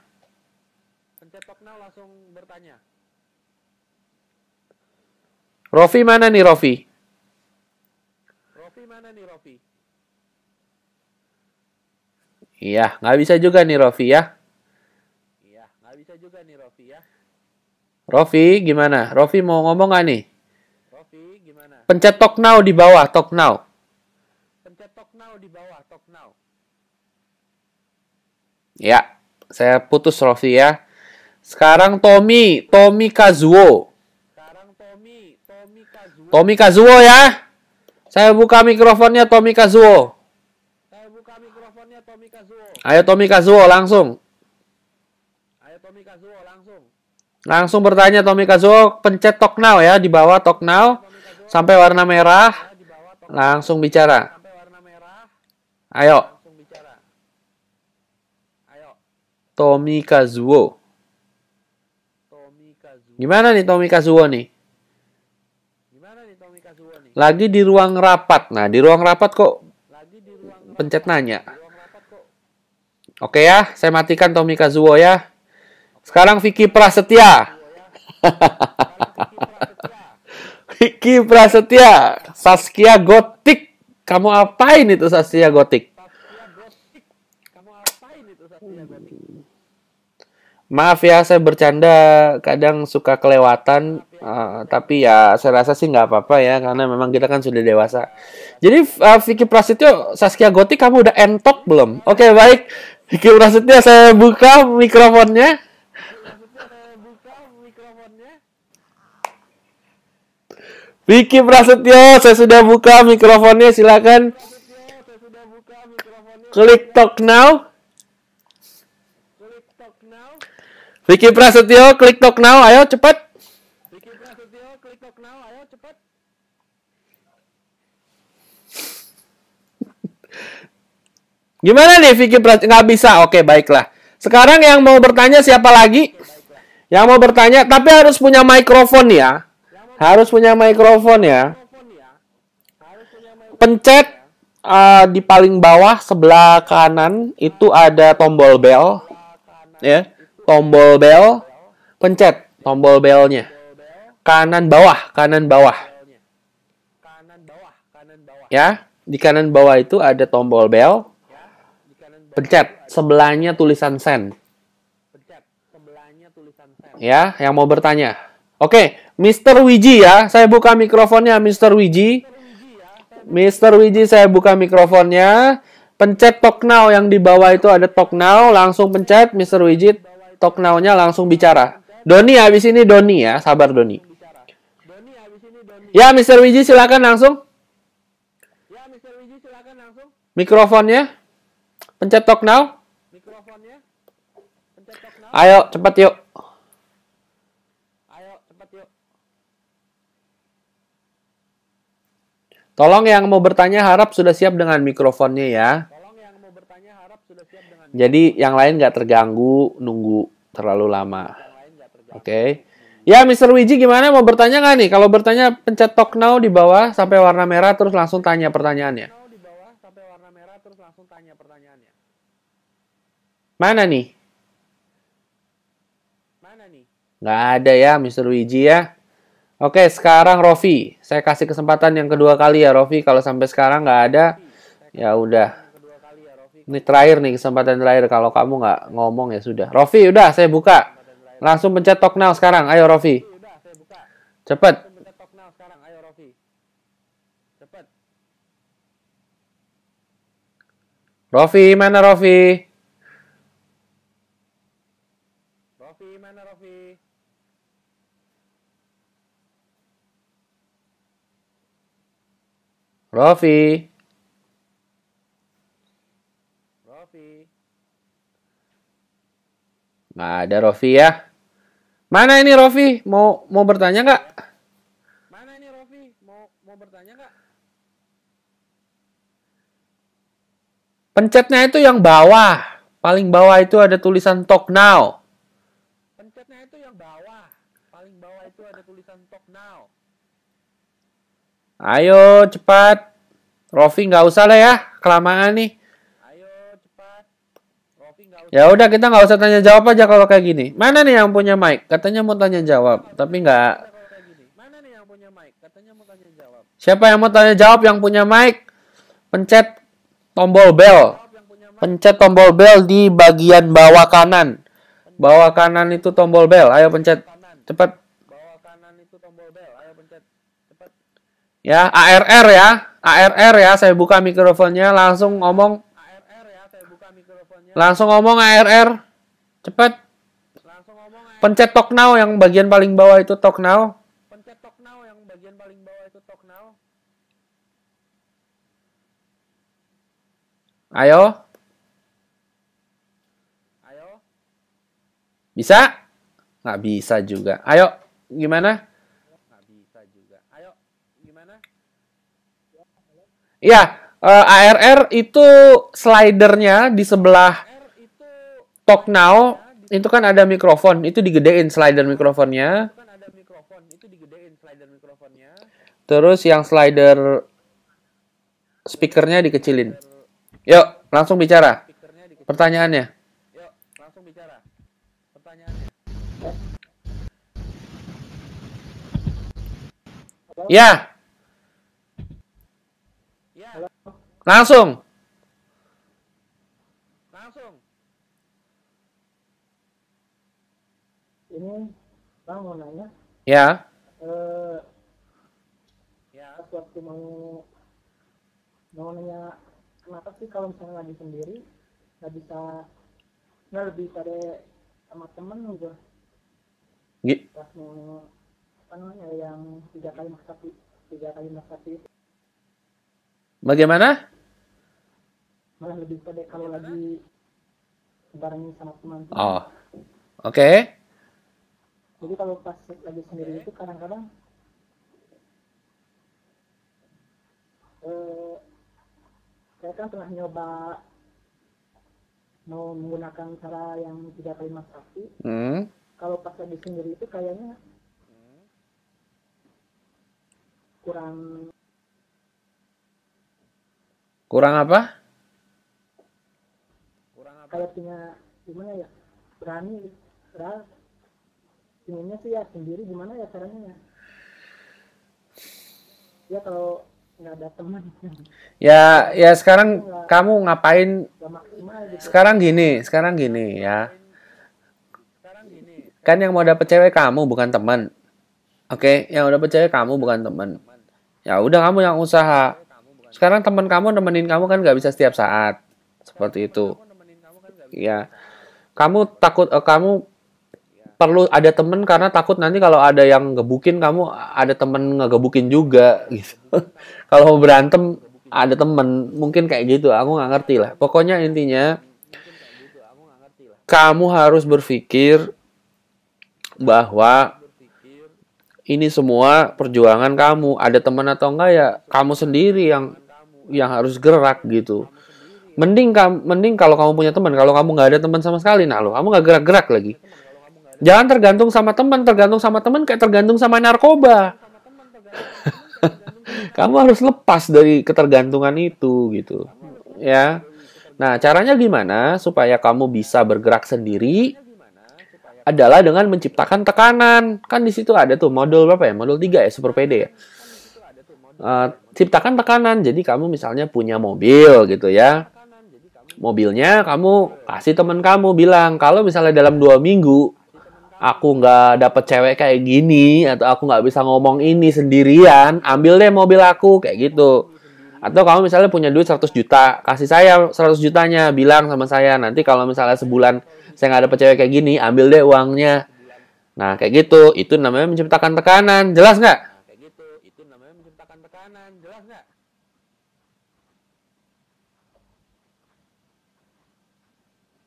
Rofi mana nih Rofi? Iya, nggak bisa juga nih Rofi ya. Rofi, gimana? Rofi mau ngomong nggak nih? Pencet talk now di bawah, talk now. Ya, saya putus Rofi ya. Sekarang Tommy, Tommy Kazuo. Tommy Kazuo ya. Saya buka mikrofonnya Tommy Kazuo. Ayo Tommy Kazuo langsung. Langsung bertanya Tommy Kazuo, pencet talk now ya di bawah talk now sampai warna merah. Langsung bicara. Ayo. Tommy Kazuo. Gimana nih Tommy Kazuo nih? Lagi di ruang rapat. Nah, di ruang rapat kok pencet nanya. Oke ya, saya matikan Tommy Kazuo ya. Sekarang Vicky Prasetya. Vicky Prasetya. Saskia Gotik. Kamu apain itu Saskia Gotik? Maaf ya, saya bercanda kadang suka kelewatan, tapi ya saya rasa sih nggak apa-apa ya, karena memang kita kan sudah dewasa. Jadi Vicky Prasetyo, Saskia Gotik, kamu udah entok belum? Oke, baik. Vicky Prasetyo, saya buka mikrofonnya. Vicky Prasetyo, saya sudah buka mikrofonnya, silakan. Klik talk now. Vicky Prasetyo, klik talk now, ayo cepat. Gimana nih Vicky Prasetyo? Nggak bisa, oke baiklah. Sekarang yang mau bertanya siapa lagi? Yang mau bertanya, tapi harus punya mikrofon ya. Harus punya mikrofon ya. Pencet di paling bawah sebelah kanan itu ada tombol bel, ya. Tombol bel, pencet tombol belnya. Kanan bawah, kanan bawah. Ya, di kanan bawah itu ada tombol bel. Pencet, sebelahnya tulisan send. Ya, yang mau bertanya. Oke, Mr. Wiji ya, saya buka mikrofonnya Mr. Wiji. Mr. Wiji, saya buka mikrofonnya. Pencet talk now yang di bawah itu ada talk now, langsung pencet Mr. Wiji, talk now-nya langsung bicara. Doni habis ini Doni ya, sabar Doni. Ya, Mr. Wiji silakan langsung. Mikrofonnya. Pencet talk now. Ayo, cepat yuk. Tolong yang mau bertanya harap sudah siap dengan mikrofonnya ya. Jadi yang lain nggak terganggu nunggu terlalu lama. Oke. Ya, Mr. Wiji gimana? Mau bertanya nggak nih? Kalau bertanya pencet talk now di bawah sampai warna merah terus langsung tanya pertanyaannya. Mana nih? Nggak ada ya, Mr. Wiji ya. Oke, sekarang Rofi. Saya kasih kesempatan yang kedua kali ya, Rofi. Kalau sampai sekarang nggak ada, ya udah. Ini terakhir nih, kesempatan terakhir. Kalau kamu nggak ngomong ya sudah. Rofi, udah saya buka. Langsung pencet talk now sekarang. Ayo, Rofi. Cepet. Rofi, mana Rofi? Rofi. Nggak ada Rofi ya. Mana ini Rofi? Mau bertanya nggak? Pencetnya itu yang bawah. Paling bawah itu ada tulisan talk now. Ayo cepat. Rofi nggak usah lah ya. Kelamaan nih. Ya udah kita nggak usah tanya jawab aja kalau kayak gini. Mana nih yang punya mic? Katanya mau tanya jawab, tapi nggak. Siapa yang mau tanya jawab yang punya mic? Pencet tombol bel. Pencet tombol bel di bagian bawah kanan. Bawah kanan itu tombol bel. Ayo pencet. Cepat. Ya, ARR ya. ARR ya. Saya buka mikrofonnya. Langsung ngomong. Langsung ngomong ARR. Cepat. Pencet talk now yang bagian paling bawah itu talk now. Ayo. Bisa? Nggak bisa juga. Ayo, gimana? Iya, ARR itu slidernya di sebelah talk now. Itu kan ada mikrofon. Itu digedein slider mikrofonnya. Terus yang slider speakernya dikecilin. Yuk, langsung bicara. Pertanyaannya. Ya. Langsung. Ini Bang mau nanya, Ya. pas waktu mau nanya kenapa sih kalau misalnya lagi sendiri nggak bisa, nggak lebih pada sama temen gitu pas mau apa namanya yang tiga kali maksati itu Bagaimana? malah lebih pada kalau lagi bareng sama teman. Oh. Oke. Jadi kalau pas lagi sendiri itu kadang-kadang saya kan pernah nyoba mau menggunakan cara yang tiga kali maksati. Kalau pas lagi sendiri itu kayaknya Kurang apa? kayak punya gimana ya, berani inginnya sih ya sendiri, gimana ya caranya ya kalau nggak ada teman. Ya sekarang kamu ngapain? Nggak maksimal gitu. Sekarang gini ya. Kan yang mau dapet cewek kamu bukan teman. Oke, yang udah dapet cewek kamu bukan teman. Ya udah kamu yang usaha. Sekarang teman kamu nemenin kamu kan nggak bisa setiap saat. Seperti itu. Ya, kamu perlu ada temen karena takut nanti kalau ada yang ngebukin kamu ada temen ngegebukin juga gitu. Kalau mau berantem ada temen mungkin kayak gitu. Aku nggak ngerti lah. Pokoknya intinya kamu harus berpikir bahwa ini semua perjuangan kamu. Ada teman atau enggak ya kamu sendiri yang harus gerak gitu. Mending kalau kamu punya teman. Kalau kamu nggak ada teman sama sekali, nah lo kamu nggak gerak-gerak lagi. Jangan tergantung sama teman kayak tergantung sama narkoba. Kamu harus lepas dari ketergantungan itu gitu. Ya. Nah, caranya gimana supaya kamu bisa bergerak sendiri? Adalah dengan menciptakan tekanan. Kan di situ ada tuh modul berapa ya? Modul 3 ya, Super PD ya. Ciptakan tekanan. Jadi kamu misalnya punya mobil gitu ya. Mobilnya kamu kasih teman kamu bilang, kalau misalnya dalam 2 minggu aku nggak dapet cewek kayak gini, atau aku nggak bisa ngomong ini sendirian, ambil deh mobil aku, kayak gitu. Atau kamu misalnya punya duit 100 juta, kasih saya 100 jutanya, bilang sama saya, nanti kalau misalnya sebulan saya nggak dapet cewek kayak gini, ambil deh uangnya. Nah, kayak gitu, itu namanya menciptakan tekanan. Jelas nggak?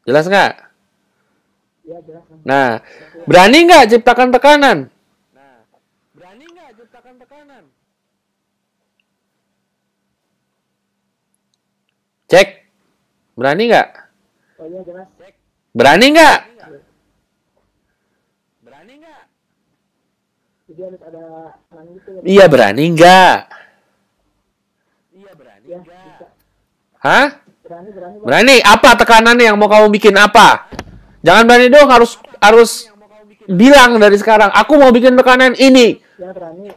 Jelas nggak? Ya jelas. Nah, berani nggak ciptakan tekanan? Cek. Berani nggak? Oh iya jelas. Berani nggak? Jadi harus ada orang gitu ya. Iya, berani nggak? Ya bisa. Hah? Berani Bang. Berani? Apa tekanannya yang mau kamu bikin apa? Jangan berani dong, harus bilang dari sekarang. Aku mau bikin tekanan ini. Ya berani.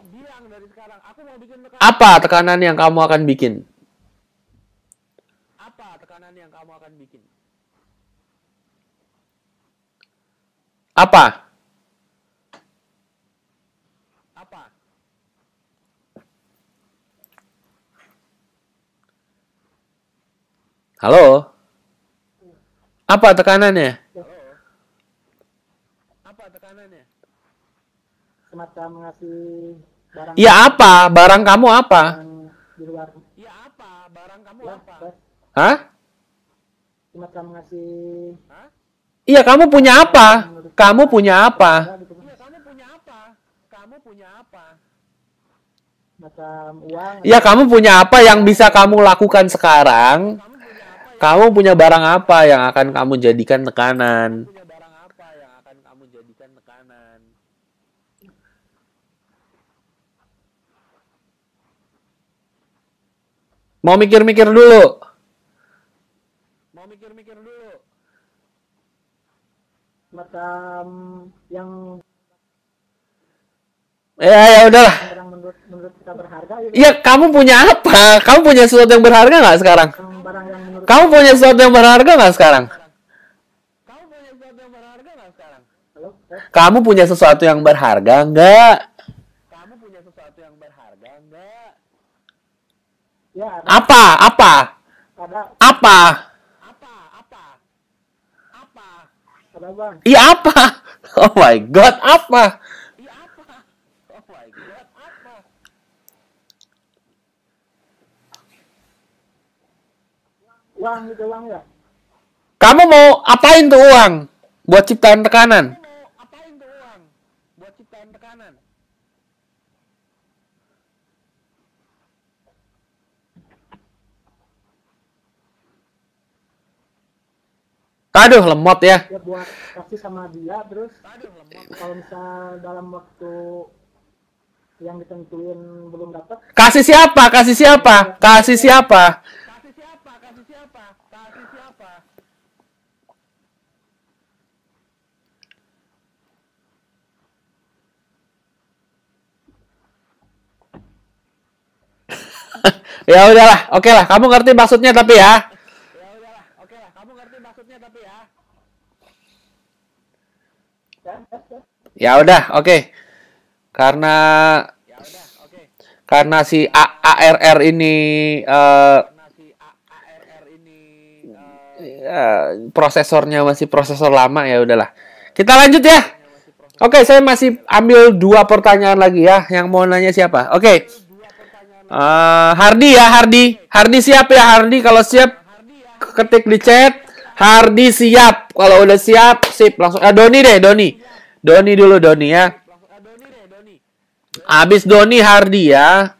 Apa tekanan yang kamu akan bikin? Apa? Halo? Apa tekanannya? Semacam ngasih barang Iya apa? Barang kamu apa? yang di luar. Ya, bos. Hah? Semacam ngasih Iya, kamu punya apa? Kamu punya apa? gitu. Macam uang. Iya, kamu punya apa yang bisa kamu lakukan sekarang? Kamu punya barang apa yang akan kamu jadikan tekanan? Mau mikir-mikir dulu. Macam yang Ya udahlah. barang menurut kita berharga gitu. Iya, kamu punya apa? Kamu punya sesuatu yang berharga nggak sekarang? Yang barang yang menurut Kamu punya sesuatu yang berharga nggak sekarang? Halo? Kamu punya sesuatu yang berharga nggak? Ya ada. Apa? Apa? Ada. Apa? Ada bang. Iya apa? Oh my god, apa? Uang gitu uang ya. Kamu mau apain tuh uang? Buat ciptaan tekanan? Aduh, lemot ya. Ya buat kasih sama dia terus. Kalau misal dalam waktu yang ditentuin belum dapat. Kasih siapa? Kasih siapa? Kasih siapa? Ya udahlah, oke lah. Kamu ngerti maksudnya tapi ya. Ya udah, oke. Karena si ARR ini prosesornya masih prosesor lama, ya udahlah. Kita lanjut ya. Oke, saya masih ambil 2 pertanyaan lagi ya. Yang mau nanya siapa? Oke. Hardi ya, Hardi. Hardi siap ya, Hardi. Kalau siap, ketik di chat. Hardi siap. Kalau udah siap, sip. Langsung. Doni deh, Doni. Doni dulu, Doni ya. Abis Doni, Hardi ya.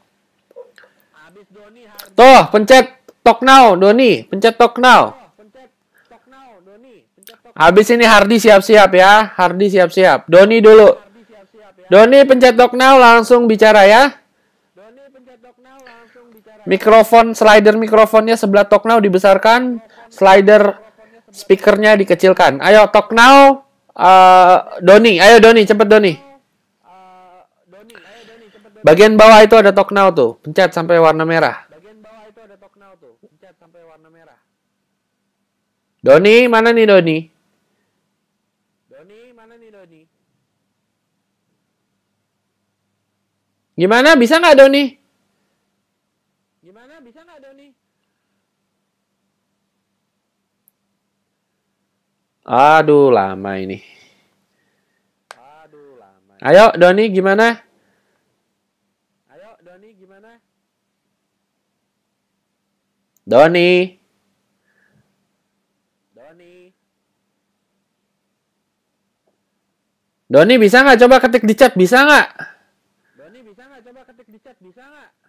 Tuh, pencet talk now, Doni. Pencet talk now. Habis ini Hardi siap-siap ya. Hardi siap-siap. Doni dulu. Doni pencet talk now, langsung bicara ya. Mikrofon, slider mikrofonnya sebelah talk now dibesarkan. Slider speakernya dikecilkan. Ayo talk now. Doni, ayo Doni, cepet Doni. Bagian bawah itu ada talk now tuh. Pencet sampai warna merah. Doni, mana nih Doni? Gimana? Bisa nggak Doni? Aduh, lama ini. Ayo Doni, gimana? Doni. Doni bisa nggak coba ketik di chat? Bisa nggak?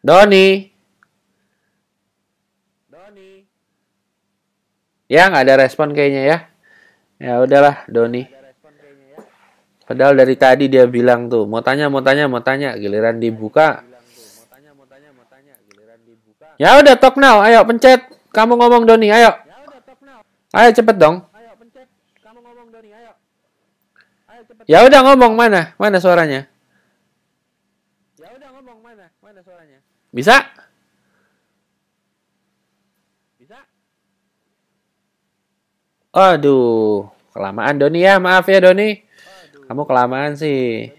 Doni. Ya nggak ada respon kayaknya ya. Ya udahlah Doni. Padahal dari tadi dia bilang tuh mau tanya. Giliran dibuka. Ya udah talk now. Ayo pencet. Kamu ngomong Doni. Ayo. Ayo cepet dong. Ya udah ngomong mana? Mana suaranya? Bisa? Aduh, kelamaan Doni ya. Maaf ya Doni. Kamu kelamaan sih.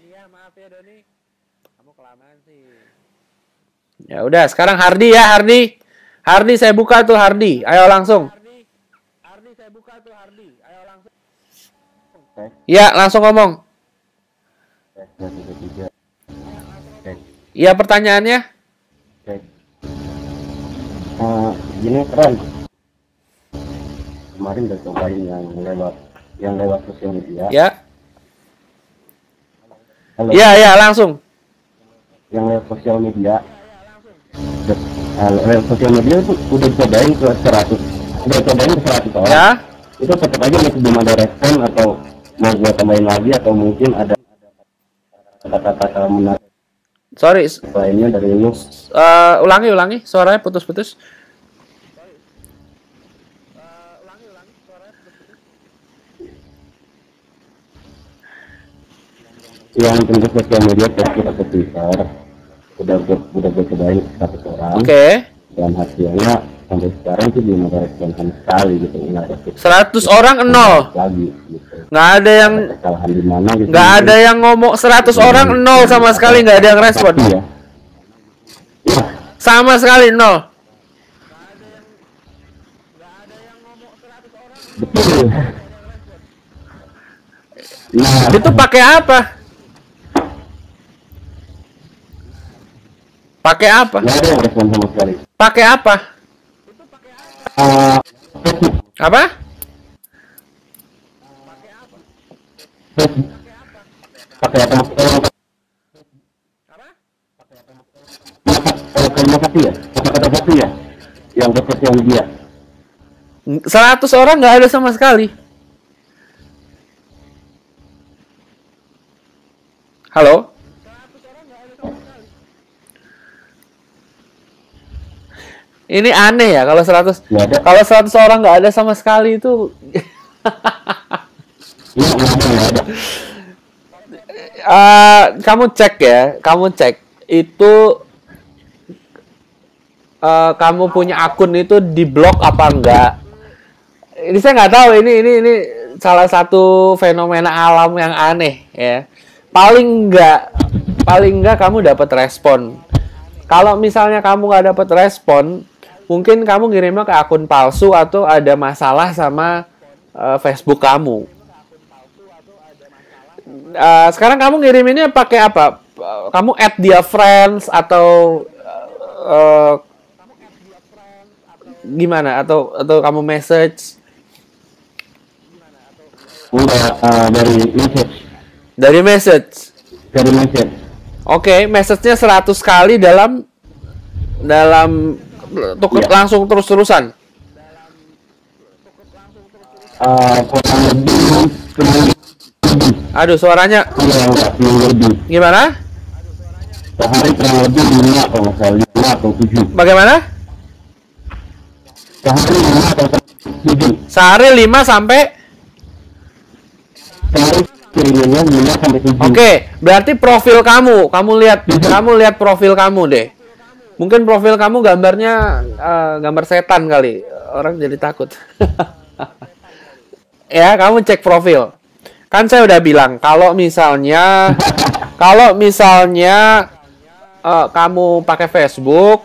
Ya udah, sekarang Hardi ya, Hardi. Hardi saya buka tuh Hardi. Ayo langsung. Ya, langsung ngomong. Iya, pertanyaannya? Gini keren. Kemarin udah cobain yang lewat sosial media. Ya. Halo. Ya, langsung. Yang lewat sosial media. Lewat sosial media itu udah cobain ke 100 orang. Ya. Itu tetap aja masih belum ada respon, atau mau gua tambahin lagi, atau mungkin ada kata-kata menarik. Sorry. Lainnya dari lu. Ulangi. Suaranya putus-putus. Yang untuk sosial media, Facebook atau Twitter, udah gue cobain 100 orang. Oke. Dan hasilnya sampai sekarang sih belum ada respon sama sekali gitu. 100 orang nol. Lagi gitu. Nggak ada yang kesalahan di mana gitu. nggak ada yang ngomong 100 orang nol sama sekali, nggak ada yang respon. Iya. Sama sekali nol. Betul. Nah, Itu pakai apa? Pakai apa? nggak ada yang respon sama sekali. Pakai apa? Facebook. Apa? Pakai apa? Kalimat sakti ya? Kata-kata sakti ya? Yang ke sosial media. 100 orang nggak ada sama sekali. Halo? Ini aneh ya kalau 100 Nggak ada. kalau 100 orang nggak ada sama sekali itu. Iya, nggak ada. Kamu cek ya, itu kamu punya akun itu diblok apa enggak. Ini saya nggak tahu, ini salah satu fenomena alam yang aneh ya. Paling enggak kamu dapat respon. Kalau misalnya kamu nggak dapat respon, mungkin kamu ngirimnya ke akun palsu atau ada masalah sama Facebook kamu. Sekarang kamu ngiriminnya pakai apa? Kamu add dia friends atau gimana? Atau kamu message? Enggak, dari message. Dari message. Dari message. Oke, message-nya 100 kali dalam langsung terus-terusan. Kurang lebih. Aduh, suaranya gimana? Sehari kurang lebih 5 kalau nggak salah, 5 atau 7. Bagaimana? Sehari 5 atau 7. Sehari 5 sampai. Sehari kirimannya 5 sampai 7. Oke, berarti profil kamu lihat profil kamu deh. Mungkin profil kamu gambarnya gambar setan kali. Orang jadi takut. Ya, kamu cek profil. Kan saya udah bilang kalau misalnya kamu pakai Facebook,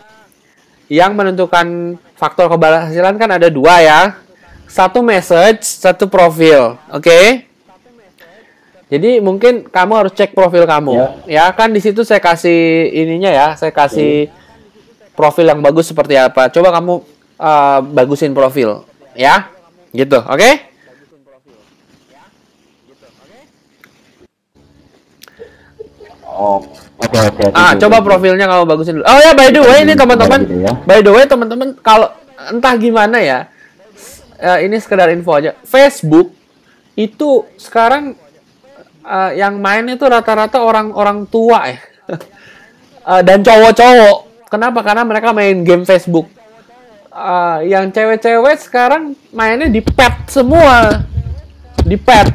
yang menentukan faktor keberhasilan kan ada 2 ya. Satu message, satu profil. Oke? Jadi mungkin kamu harus cek profil kamu. Ya, kan di situ saya kasih ininya ya, saya kasih profil yang bagus seperti apa. Coba kamu bagusin profil, ya. Gitu, oke? Oke. Coba profilnya kamu bagusin dulu. Oh ya, by the way ini teman-teman, kalau entah gimana ya, ini sekedar info aja. Facebook itu sekarang yang main itu rata-rata orang-orang tua ya. Dan cowok-cowok. Kenapa? Karena mereka main game Facebook. Yang cewek-cewek sekarang mainnya di pet semua. Di pet.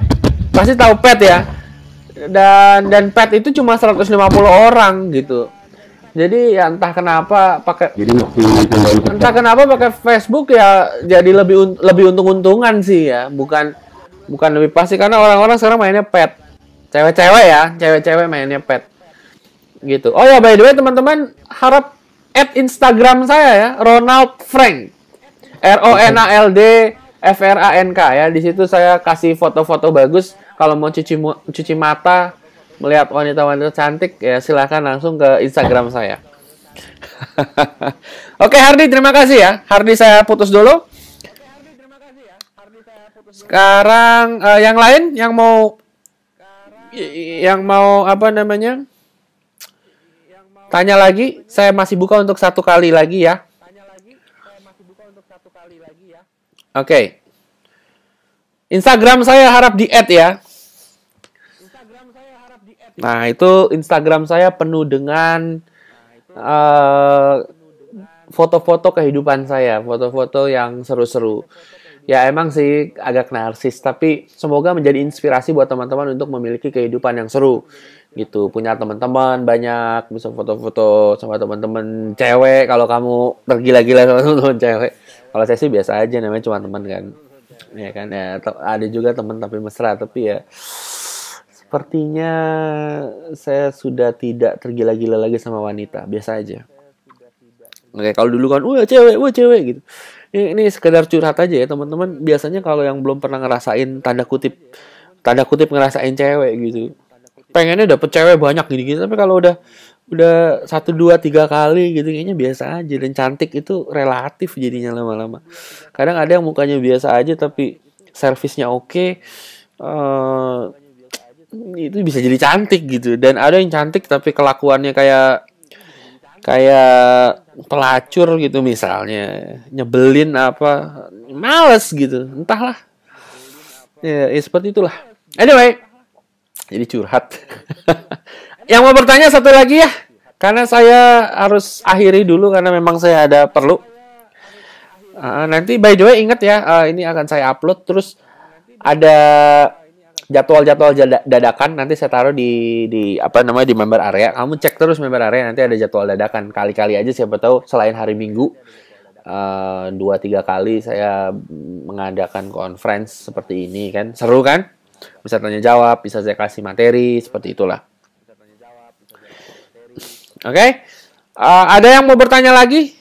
Pasti tahu pet ya. Dan pet itu cuma 150 orang gitu. Jadi ya entah kenapa pakai Facebook ya, jadi lebih untung-untungan sih ya, bukan lebih pasti, karena orang-orang sekarang mainnya pet. Cewek-cewek mainnya pet. Gitu. Oh ya, by the way teman-teman, harap add Instagram saya ya, Ronald Frank. RONALD FRANK ya. Di situ saya kasih foto-foto bagus. Kalau mau cuci mata, melihat wanita-wanita cantik, ya silahkan langsung ke Instagram saya. Oke, Hardi, terima kasih ya. Hardi, saya putus dulu. Sekarang yang lain yang mau apa namanya? Tanya lagi, saya masih buka untuk 1 kali lagi ya. Oke. Instagram saya harap di-add ya. Nah, itu Instagram saya penuh dengan foto-foto kehidupan saya, foto-foto yang seru-seru. Ya emang sih agak narsis, tapi semoga menjadi inspirasi buat teman-teman untuk memiliki kehidupan yang seru. Gitu, punya teman-teman banyak, bisa foto-foto sama teman-teman cewek kalau kamu tergila-gila sama teman-teman cewek. Kalau saya sih biasa aja, namanya cuma teman kan. Ya kan, ya ada juga teman tapi mesra, tapi ya sepertinya saya sudah tidak tergila-gila lagi sama wanita, biasa aja. Oke, kalau dulu kan wah cewek gitu. Ini sekedar curhat aja ya teman-teman. Biasanya kalau yang belum pernah ngerasain tanda kutip ngerasain cewek gitu, pengennya dapet cewek banyak gini-gini, tapi kalau udah 1, 2, 3 kali gitu kayaknya biasa aja. Dan cantik itu relatif jadinya lama-lama. Kadang ada yang mukanya biasa aja tapi servisnya oke, itu bisa jadi cantik gitu. Dan ada yang cantik tapi kelakuannya kayak pelacur gitu misalnya, nyebelin apa, males gitu, entahlah ya seperti itulah. Anyway, jadi curhat. Yang mau bertanya satu lagi ya, karena saya harus akhiri dulu karena memang saya ada perlu. Nanti by the way ingat ya, ini akan saya upload, terus ada jadwal-jadwal dadakan nanti saya taruh di apa namanya di member area. Kamu cek terus member area, nanti ada jadwal dadakan. Kali-kali aja siapa tahu selain hari Minggu 2-3 kali saya mengadakan conference seperti ini kan. Seru kan? Bisa tanya jawab, bisa saya kasih materi seperti itulah. Oke? Ada yang mau bertanya lagi?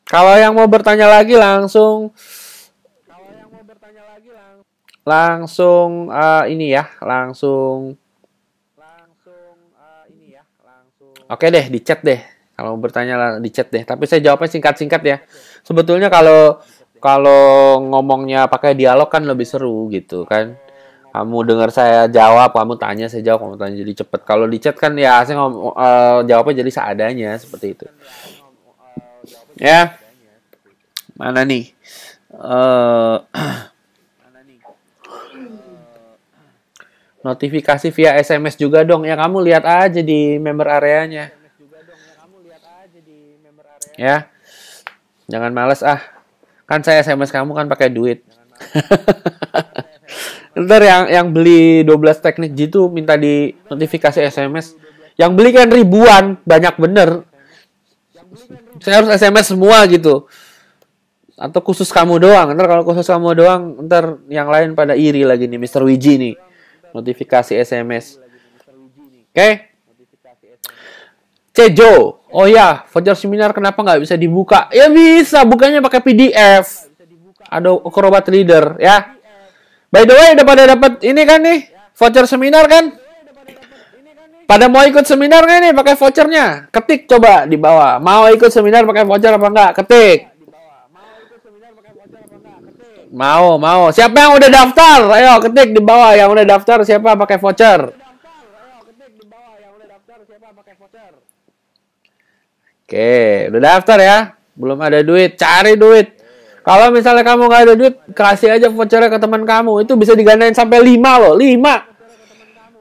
Kalau yang mau bertanya lagi langsung ini ya, langsung oke deh, di chat deh. Kalau mau bertanya di chat deh. Tapi saya jawabnya singkat-singkat ya. Sebetulnya kalau ngomongnya pakai dialog kan lebih seru gitu kan. Kamu dengar saya jawab, kamu tanya, saya jawab, kamu tanya, jadi cepet. Kalau di chat kan ya saya jawabnya jadi seadanya seperti itu. Ya. Mana nih? Notifikasi via SMS juga dong. Ya kamu lihat aja di member areanya. Ya. Jangan males ah. Kan saya SMS kamu kan pakai duit. Ntar yang beli 12 teknik gitu minta di notifikasi SMS. Yang beli kan ribuan, banyak bener. Saya harus SMS semua gitu. Atau khusus kamu doang. Ntar kalau khusus kamu doang, ntar yang lain pada iri lagi nih, Mr. Wiji nih. Notifikasi SMS. Oke? Cejo. Oh ya, voucher seminar kenapa nggak bisa dibuka? Ya bisa, bukanya pakai PDF. Ada Acrobat Reader, ya. By the way, udah pada dapat ini kan nih? Voucher seminar kan? Pada mau ikut seminar nggak nih pakai vouchernya? Ketik coba di bawah. Mau ikut seminar pakai voucher apa enggak? Ketik. Mau. Siapa yang udah daftar? Ayo ketik di bawah yang udah daftar siapa pakai voucher. Oke, udah daftar ya? Belum ada duit, cari duit. Kalau misalnya kamu nggak ada duit, kasih aja vouchernya ke teman kamu. Itu bisa digandain sampai 5 loh, 5.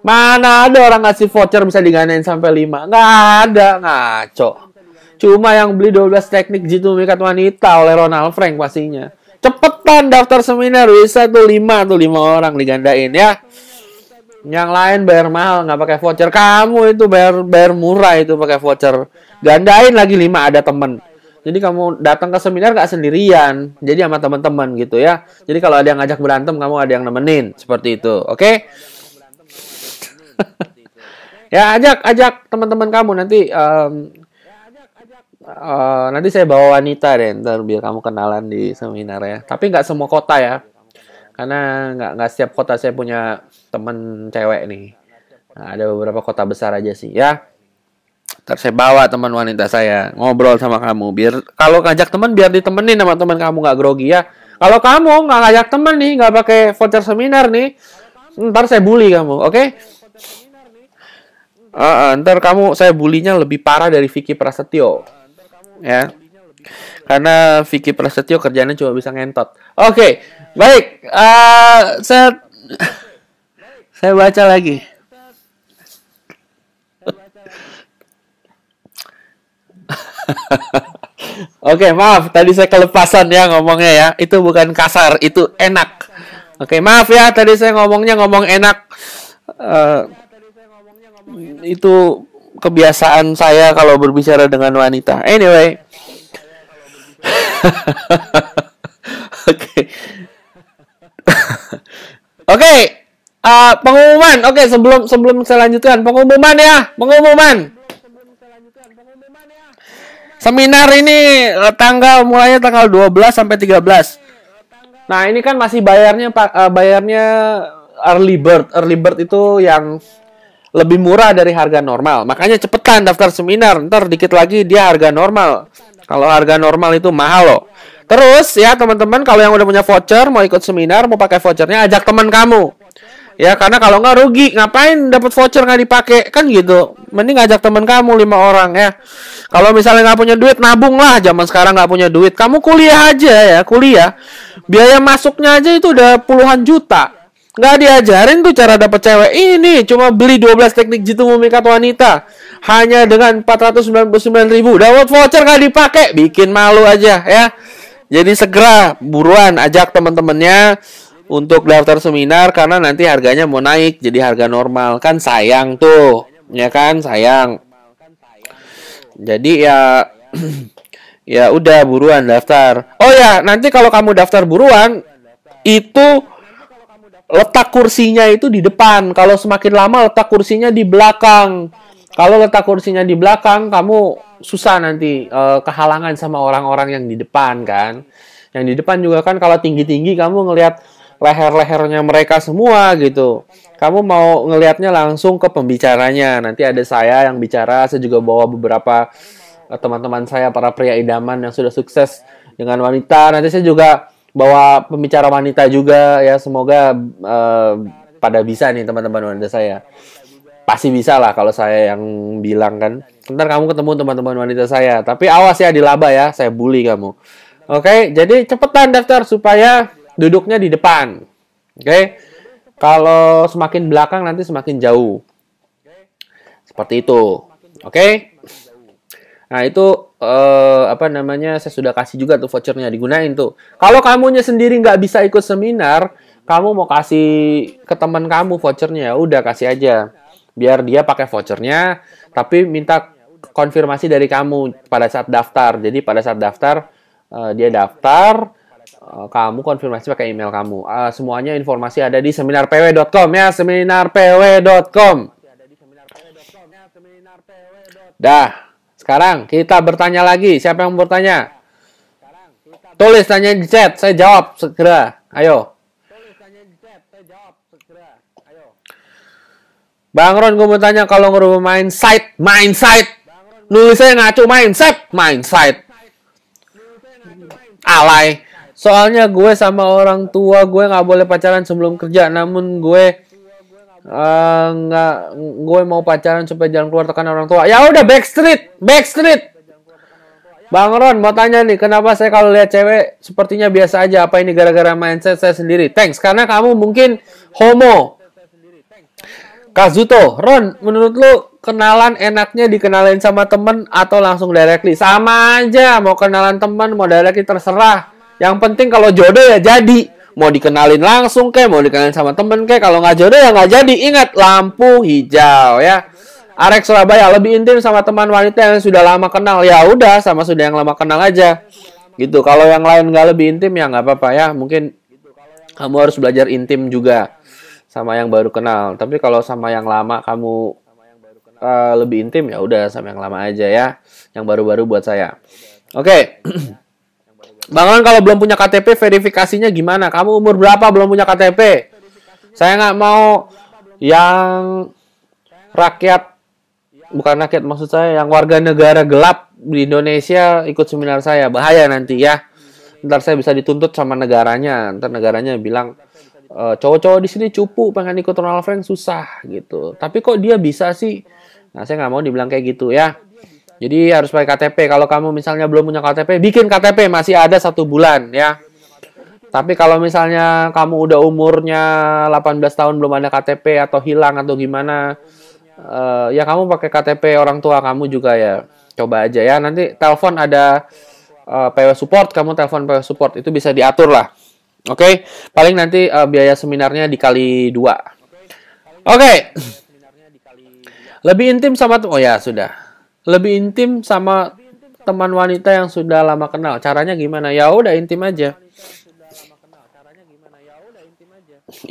Mana ada orang ngasih voucher bisa digandain sampai 5? Nggak ada, ngaco. Cuma yang beli 12 teknik jitu mikat wanita oleh Ronald Frank pastinya. Cepetan daftar seminar, bisa tuh 5 orang digandain ya. Yang lain bayar mahal nggak pakai voucher. Kamu itu bayar murah itu pakai voucher. Gandain lagi 5 ada temen. Jadi kamu datang ke seminar nggak sendirian. Jadi sama teman-teman gitu ya. Jadi kalau ada yang ngajak berantem, kamu ada yang nemenin. Seperti itu. Oke? Ya ajak teman-teman kamu nanti. Nanti saya bawa wanita deh, ntar biar kamu kenalan di seminar ya. Tapi nggak semua kota ya, karena nggak setiap kota saya punya temen cewek nih. Nah, ada beberapa kota besar aja sih ya. Ntar saya bawa teman wanita saya ngobrol sama kamu. Biar kalau ngajak teman biar ditemenin sama teman kamu nggak grogi ya. Kalau kamu nggak ngajak teman nih, nggak pakai voucher seminar nih, ntar saya bully kamu, oke? Ntar saya bulinya lebih parah dari Vicky Prasetyo. Ya, karena Vicky Prasetyo kerjanya cuma bisa ngentot. Oke, baik. Saya baca lagi. Oke, maaf. Tadi saya kelepasan ya ngomongnya ya. Itu bukan kasar, itu enak. Oke, maaf ya. Tadi saya ngomong enak. Itu kebiasaan saya kalau berbicara dengan wanita. Anyway. Oke. Pengumuman. Oke, sebelum saya lanjutkan, pengumuman ya. Seminar ini mulainya tanggal 12 sampai 13. Nah, ini kan masih bayarnya early bird. Early bird itu yang lebih murah dari harga normal. Makanya cepetan daftar seminar. Ntar dikit lagi dia harga normal. Kalau harga normal itu mahal loh. Terus ya teman-teman, kalau yang udah punya voucher, mau ikut seminar, mau pakai vouchernya, ajak teman kamu. Ya, karena kalau nggak rugi. Ngapain dapat voucher nggak dipakai? Kan gitu. Mending ajak teman kamu 5 orang ya. Kalau misalnya nggak punya duit, nabung lah. Zaman sekarang nggak punya duit. Kamu kuliah aja ya, kuliah. Biaya masuknya aja itu udah puluhan juta. Nggak diajarin tuh cara dapet cewek. Ini cuma beli 12 teknik jitu memikat wanita. Hanya dengan 499.000. Dapat voucher nggak dipakai. Bikin malu aja ya. Jadi segera buruan ajak teman-temannya. untuk daftar seminar karena nanti harganya mau naik jadi harga normal. Kan sayang tuh, ya kan sayang. Jadi ya ya udah buruan daftar. Oh ya, nanti kalau kamu daftar buruan itu letak kursinya itu di depan. Kalau semakin lama letak kursinya di belakang. Kalau letak kursinya di belakang, kamu susah nanti kehalangan sama orang-orang yang di depan kan. Yang di depan juga kan kalau tinggi-tinggi kamu ngelihat leher-lehernya mereka semua gitu. Kamu mau ngelihatnya langsung ke pembicaranya. Nanti ada saya yang bicara, saya juga bawa beberapa teman-teman saya para pria idaman yang sudah sukses dengan wanita. Nanti saya juga bawa pembicara wanita juga ya, semoga pada bisa nih teman-teman wanita saya. Pasti bisa lah kalau saya yang bilang kan. Ntar kamu ketemu teman-teman wanita saya. Tapi awas ya dilaba ya, saya bully kamu. Oke, jadi cepetan daftar supaya duduknya di depan. Oke. Kalau semakin belakang nanti semakin jauh. Seperti itu. Oke. Nah, itu apa namanya? Saya sudah kasih juga tuh vouchernya, digunain tuh. Kalau kamunya sendiri nggak bisa ikut seminar, kamu mau kasih ke teman kamu vouchernya, udah kasih aja. Biar dia pakai vouchernya, tapi minta konfirmasi dari kamu pada saat daftar. Jadi pada saat daftar dia daftar, kamu konfirmasi pakai email kamu. Semuanya informasi ada di seminarpw.com ya, seminarpw.com. Dah, sekarang kita bertanya lagi. Siapa yang mau bertanya? Tulis tanya di chat, saya jawab segera. Ayo. Bang Ron, gue mau tanya kalau ngerubah mindset. Nulisnya ngaco mindset. Alay. Soalnya gue sama orang tua gue nggak boleh pacaran sebelum kerja, namun gue gue mau pacaran supaya jangan keluar tekan orang tua. Ya udah backstreet. Bang Ron mau tanya nih, kenapa saya kalau lihat cewek sepertinya biasa aja? Apa ini gara-gara mindset saya sendiri? Thanks, karena kamu mungkin homo. Kazuto, Ron, menurut lu kenalan enaknya dikenalin sama temen atau langsung directly? Sama aja, mau kenalan temen, mau directly terserah. Yang penting kalau jodoh ya jadi. Mau dikenalin langsung kek, mau dikenalin sama temen kek. Kalau nggak jodoh ya nggak jadi. Ingat, lampu hijau ya. Arek Surabaya, lebih intim sama teman wanita yang sudah lama kenal. Ya udah, sama sudah yang lama kenal aja. Gitu. Kalau yang lain nggak lebih intim ya nggak apa-apa ya. Mungkin kamu harus belajar intim juga sama yang baru kenal. Tapi kalau sama yang lama kamu lebih intim ya udah sama yang lama aja ya. Yang baru-baru buat saya. Oke. Bang Ron, kalau belum punya KTP verifikasinya gimana? Kamu umur berapa belum punya KTP? Saya nggak mau yang bukan rakyat maksud saya, yang warga negara gelap di Indonesia ikut seminar saya. Bahaya nanti ya. Ntar saya bisa dituntut sama negaranya. Ntar negaranya bilang, cowok-cowok di sini cupu, pengen ikut Ronald Frank susah gitu. Tapi kok dia bisa sih? Nah, saya nggak mau dibilang kayak gitu ya. Jadi harus pakai KTP. Kalau kamu misalnya belum punya KTP, bikin KTP, masih ada 1 bulan ya. Tapi kalau misalnya kamu udah umurnya 18 tahun belum ada KTP atau hilang atau gimana, ya kamu pakai KTP orang tua kamu juga ya. Coba aja ya. Nanti telepon ada PW Support, kamu telepon PW Support, itu bisa diatur lah. Oke, paling nanti biaya seminarnya dikali 2. Oke. Lebih intim sama oh ya sudah. Lebih intim sama teman wanita yang sudah lama kenal. Caranya gimana? Ya udah intim aja.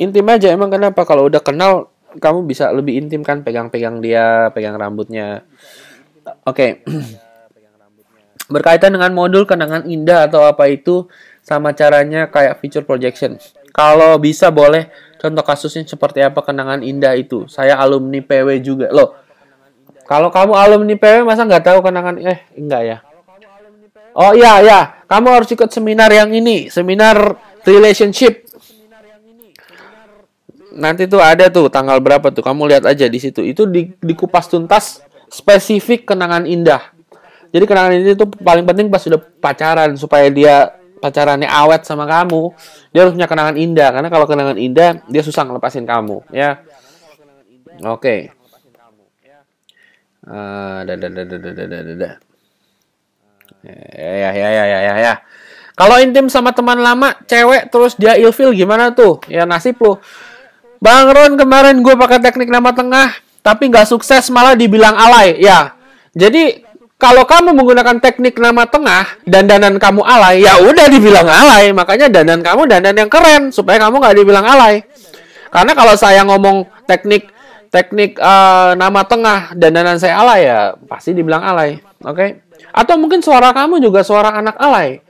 Intim aja emang kenapa? Kalau udah kenal kamu bisa lebih intim kan, pegang-pegang dia, pegang rambutnya. Oke. Berkaitan dengan modul kenangan indah atau apa itu sama caranya kayak feature projection. Kalau bisa boleh contoh kasusnya seperti apa kenangan indah itu. Saya alumni PW juga. Loh, kalau kamu alumni PW masa nggak tahu kenangan enggak ya? Oh iya, kamu harus ikut seminar yang ini, seminar relationship. Nanti tuh ada tuh tanggal berapa tuh, kamu lihat aja di situ. Itu dikupas tuntas spesifik kenangan indah. Jadi kenangan indah itu paling penting pas sudah pacaran, supaya dia pacarannya awet sama kamu. Dia harus punya kenangan indah, karena kalau kenangan indah dia susah ngelepasin kamu, ya. Oke. Ya. Kalau intim sama teman lama, cewek terus dia ilfil gimana tuh? Ya nasib lu. Bang Ron, kemarin gue pakai teknik nama tengah, tapi nggak sukses, malah dibilang alay. Ya, jadi kalau kamu menggunakan teknik nama tengah, dandanan kamu alay, ya udah dibilang alay. Makanya dandan kamu dandan yang keren, supaya kamu nggak dibilang alay. Karena kalau saya ngomong teknik nama tengah, dandanan saya alay, ya pasti dibilang alay. Oke? Atau mungkin suara kamu juga suara anak alay.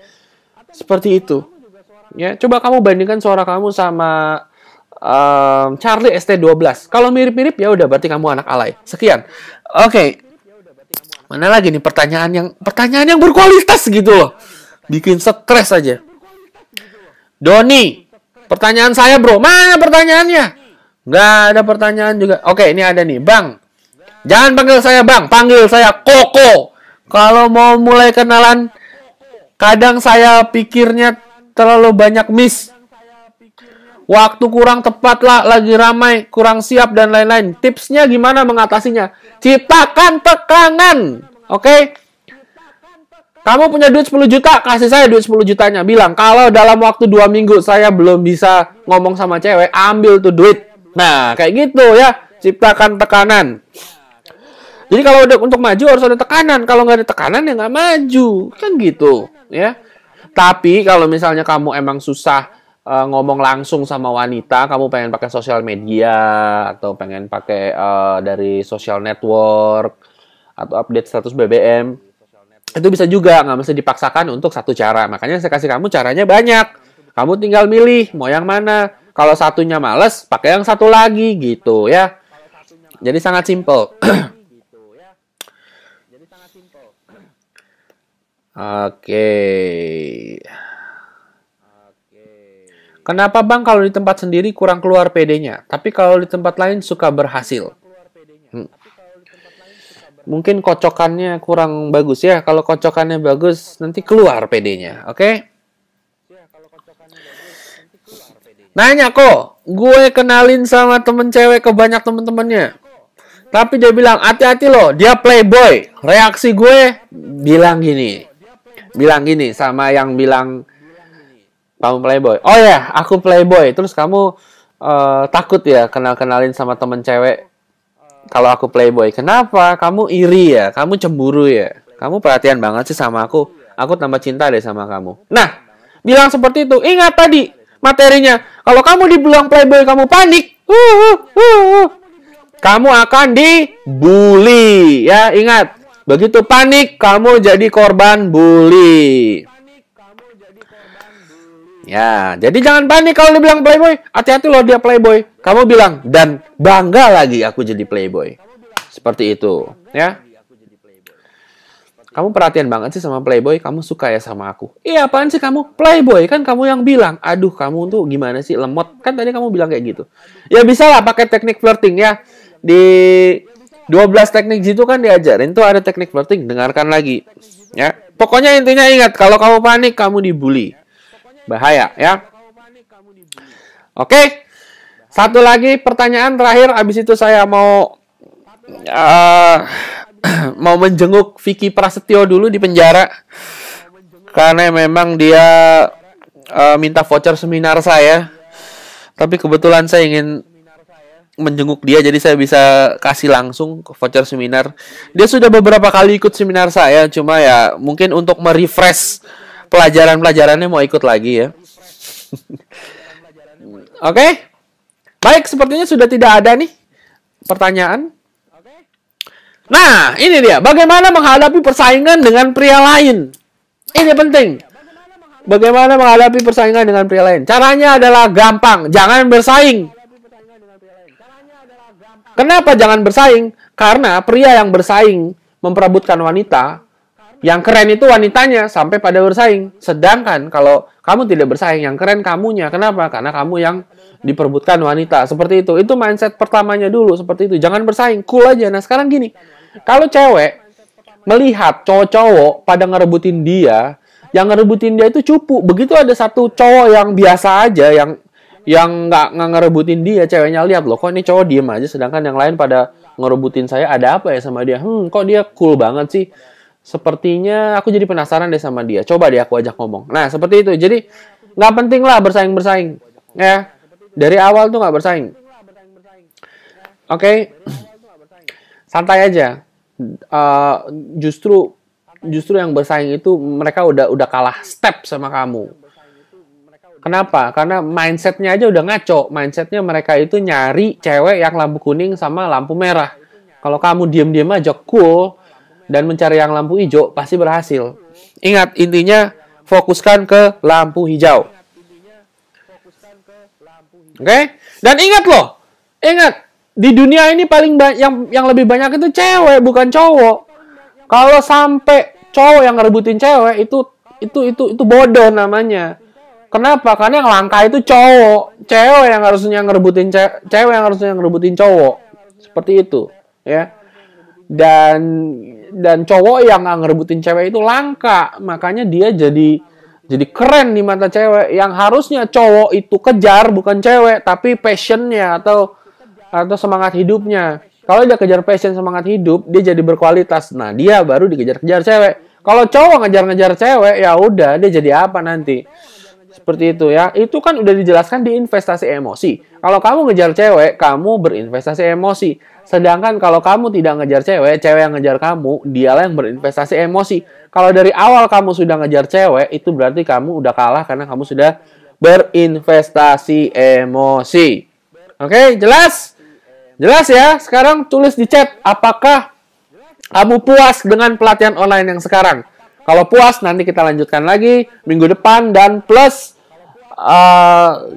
Seperti itu. Ya, coba kamu bandingkan suara kamu sama Charlie ST12. Kalau mirip-mirip ya udah berarti kamu anak alay. Sekian. Oke. Mana lagi nih pertanyaan yang berkualitas gitu loh. Bikin stres aja. Doni, pertanyaan saya bro. Mana pertanyaannya? Nggak ada pertanyaan juga. Oke, ini ada nih. Bang, jangan panggil saya Bang. Panggil saya Koko. Kalau mau mulai kenalan, kadang saya pikirnya terlalu banyak miss. Waktu kurang tepat lah, lagi ramai, kurang siap, dan lain-lain. Tipsnya gimana mengatasinya? Ciptakan tekanan. Oke? Kamu punya duit 10 juta, kasih saya duit 10 jutanya. Bilang, kalau dalam waktu 2 minggu saya belum bisa ngomong sama cewek, ambil tuh duit. Nah, kayak gitu ya. Ciptakan tekanan. Jadi kalau udah untuk maju harus ada tekanan. Kalau nggak ada tekanan ya nggak maju. Kan gitu. Ya. Tapi kalau misalnya kamu emang susah ngomong langsung sama wanita, kamu pengen pakai sosial media atau pengen pakai dari social network atau update status BBM, itu bisa juga, nggak mesti dipaksakan untuk satu cara. Makanya saya kasih kamu caranya banyak. Kamu tinggal milih mau yang mana. Kalau satunya males, pakai yang satu lagi gitu ya. Jadi sangat simple. Oke. Kenapa Bang kalau di tempat sendiri kurang keluar PD-nya, tapi kalau di tempat lain suka berhasil? Mungkin kocokannya kurang bagus ya. Kalau kocokannya bagus, nanti keluar PD-nya. Oke? Nanya kok, gue kenalin sama temen cewek ke banyak temen-temennya. Tapi dia bilang, hati-hati loh, dia playboy. Reaksi gue bilang gini sama yang bilang, kamu playboy. Oh ya, aku playboy. Terus kamu takut ya kenalin sama temen cewek kalau aku playboy. Kenapa? Kamu iri ya? Kamu cemburu ya? Kamu perhatian banget sih sama aku. Aku tambah cinta deh sama kamu. Nah, bilang seperti itu. Ingat tadi materinya. Kalau kamu dibilang playboy, kamu panik. Kamu akan dibully. Ya, ingat. Begitu panik, kamu jadi korban bully. Ya, jadi jangan panik kalau dibilang playboy. Hati-hati loh dia playboy. Kamu bilang, dan bangga lagi aku jadi playboy. Seperti itu, ya. Kamu perhatian banget sih sama playboy, kamu suka ya sama aku. Iya, apaan sih kamu? Playboy, kan kamu yang bilang. Aduh, kamu tuh gimana sih, lemot. Kan tadi kamu bilang kayak gitu. Ya bisa lah pakai teknik flirting ya. Di 12 teknik gitu kan diajarin tuh ada teknik flirting. Dengarkan lagi. Ya, pokoknya intinya ingat, kalau kamu panik, kamu dibully. Bahaya ya. Oke. Satu lagi pertanyaan terakhir. Abis itu saya mau menjenguk Vicky Prasetyo dulu di penjara. Karena memang dia minta voucher seminar saya. Tapi kebetulan saya ingin menjenguk dia, jadi saya bisa kasih langsung voucher seminar. Dia sudah beberapa kali ikut seminar saya. Cuma ya mungkin untuk merefresh pelajaran-pelajarannya mau ikut lagi ya. Oke. Baik, sepertinya sudah tidak ada nih pertanyaan. Nah, ini dia. Bagaimana menghadapi persaingan dengan pria lain? Ini penting. Bagaimana menghadapi persaingan dengan pria lain? Caranya adalah gampang. Jangan bersaing. Kenapa jangan bersaing? Karena pria yang bersaing memperebutkan wanita, yang keren itu wanitanya sampai pada bersaing. Sedangkan kalau kamu tidak bersaing, yang keren kamunya. Kenapa? Karena kamu yang diperebutkan wanita. Seperti itu. Itu mindset pertamanya dulu. Seperti itu. Jangan bersaing. Cool aja. Nah sekarang gini. Kalau cewek melihat cowok-cowok pada ngerebutin dia, yang ngerebutin dia itu cupu. Begitu ada satu cowok yang biasa aja, yang nggak ngerebutin dia, ceweknya lihat loh, kok ini cowok diem aja, sedangkan yang lain pada ngerebutin saya, ada apa ya sama dia? Kok dia cool banget sih. sepertinya aku jadi penasaran deh sama dia. Coba deh aku ajak ngomong. Nah, seperti itu. Jadi, nggak penting lah bersaing-bersaing. Ya, dari awal tuh nggak bersaing. Oke, santai aja. Eh, justru yang bersaing itu mereka udah kalah step sama kamu. Kenapa? Karena mindsetnya aja udah ngaco. Mindsetnya mereka itu nyari cewek yang lampu kuning sama lampu merah. Kalau kamu diem-diem aja cool dan mencari yang lampu hijau, pasti berhasil. Ingat, intinya fokuskan ke lampu hijau. Oke? Dan ingat loh, ingat, di dunia ini paling yang lebih banyak itu cewek, bukan cowok. Kalau sampai cowok yang ngerebutin cewek, itu bodoh namanya. Kenapa? Karena yang langka itu cowok. Cewek yang harusnya ngerebutin cewek yang harusnya ngerebutin cowok. Seperti itu, ya. Dan cowok yang nggak ngerebutin cewek itu langka, makanya dia jadi keren di mata cewek. Yang harusnya cowok itu kejar bukan cewek, tapi passionnya atau semangat hidupnya. Kalau dia kejar passion semangat hidup, dia jadi berkualitas. Nah, dia baru dikejar-kejar cewek. Kalau cowok ngejar-ngejar cewek, ya udah, dia jadi apa nanti? Seperti itu ya. Itu kan udah dijelaskan di investasi emosi. Kalau kamu ngejar cewek, kamu berinvestasi emosi. Sedangkan kalau kamu tidak ngejar cewek, cewek yang ngejar kamu, dialah yang berinvestasi emosi. Kalau dari awal kamu sudah ngejar cewek, itu berarti kamu udah kalah karena kamu sudah berinvestasi emosi. Oke, jelas? Jelas ya? Sekarang tulis di chat, apakah kamu puas dengan pelatihan online yang sekarang? Kalau puas, nanti kita lanjutkan lagi minggu depan dan plus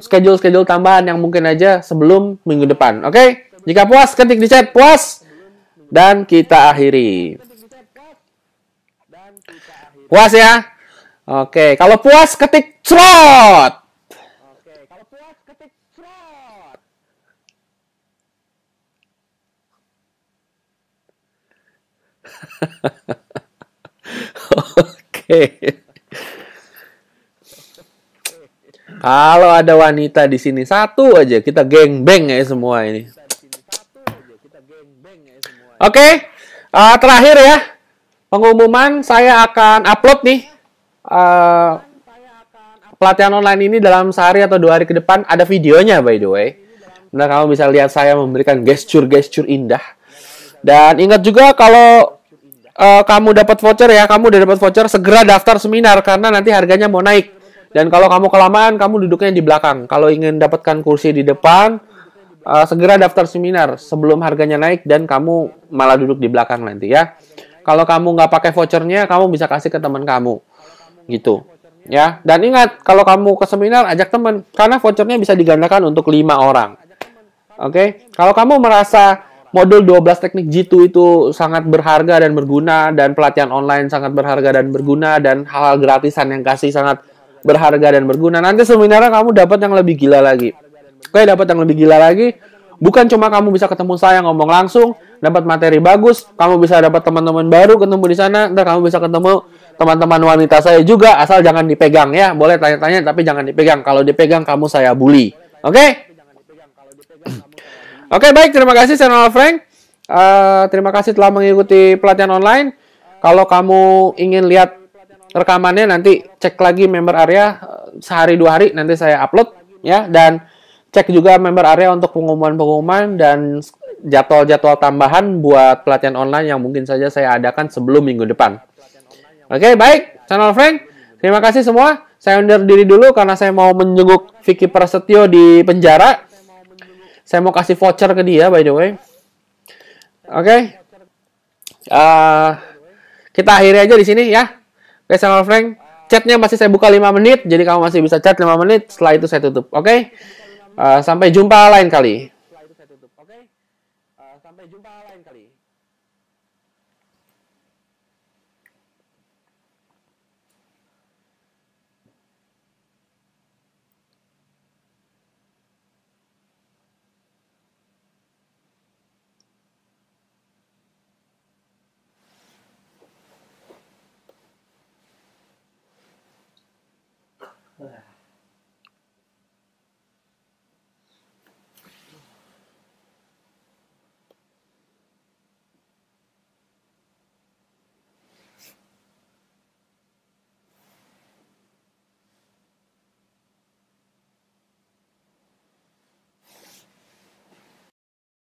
schedule tambahan yang mungkin aja sebelum minggu depan. Oke? Jika puas, ketik di chat puas dan kita akhiri. Puas ya? Oke, kalau puas ketik trot. Oke. Kalau ada wanita di sini satu aja, kita geng beng ya semua ini. Oke, terakhir ya pengumuman, saya akan upload nih pelatihan online ini dalam sehari atau 2 hari ke depan. Ada videonya by the way. Nah, kamu bisa lihat saya memberikan gesture-gesture indah. Dan ingat juga kalau kamu dapat voucher ya, kamu udah dapat voucher, segera daftar seminar karena nanti harganya mau naik. Dan kalau kamu kelamaan, kamu duduknya di belakang. Kalau ingin dapatkan kursi di depan, segera daftar seminar sebelum harganya naik dan kamu malah duduk di belakang nanti ya. Kalau kamu nggak pakai vouchernya, kamu bisa kasih ke teman kamu, gitu. Ya. Dan ingat, kalau kamu ke seminar, ajak teman karena vouchernya bisa digandakan untuk 5 orang. Oke? Kalau kamu merasa modul 12 teknik Jitu itu sangat berharga dan berguna, dan pelatihan online sangat berharga dan berguna, dan hal-hal gratisan yang kasih sangat berharga dan berguna, nanti seminarnya kamu dapat yang lebih gila lagi. Oke, dapat yang lebih gila lagi. Bukan cuma kamu bisa ketemu saya ngomong langsung, dapat materi bagus, kamu bisa dapat teman-teman baru ketemu di sana, ntar kamu bisa ketemu teman-teman wanita saya juga, asal jangan dipegang ya. Boleh tanya-tanya tapi jangan dipegang. Kalau dipegang kamu saya bully. Oke? Oke, baik, terima kasih Channel Frank. Terima kasih telah mengikuti pelatihan online. Kalau kamu ingin lihat rekamannya, nanti cek lagi member area sehari 2 hari nanti saya upload ya, dan cek juga member area untuk pengumuman-pengumuman dan jadwal-jadwal tambahan buat pelatihan online yang mungkin saja saya adakan sebelum minggu depan. Oke, baik, Channel Frank. Terima kasih semua. Saya undur diri dulu karena saya mau menjenguk Vicky Prasetyo di penjara. Saya mau kasih voucher ke dia by the way. Oke. Kita akhiri aja di sini ya. Oke, Channel Frank, chatnya masih saya buka 5 menit, jadi kamu masih bisa chat 5 menit, setelah itu saya tutup, oke? Sampai jumpa lain kali.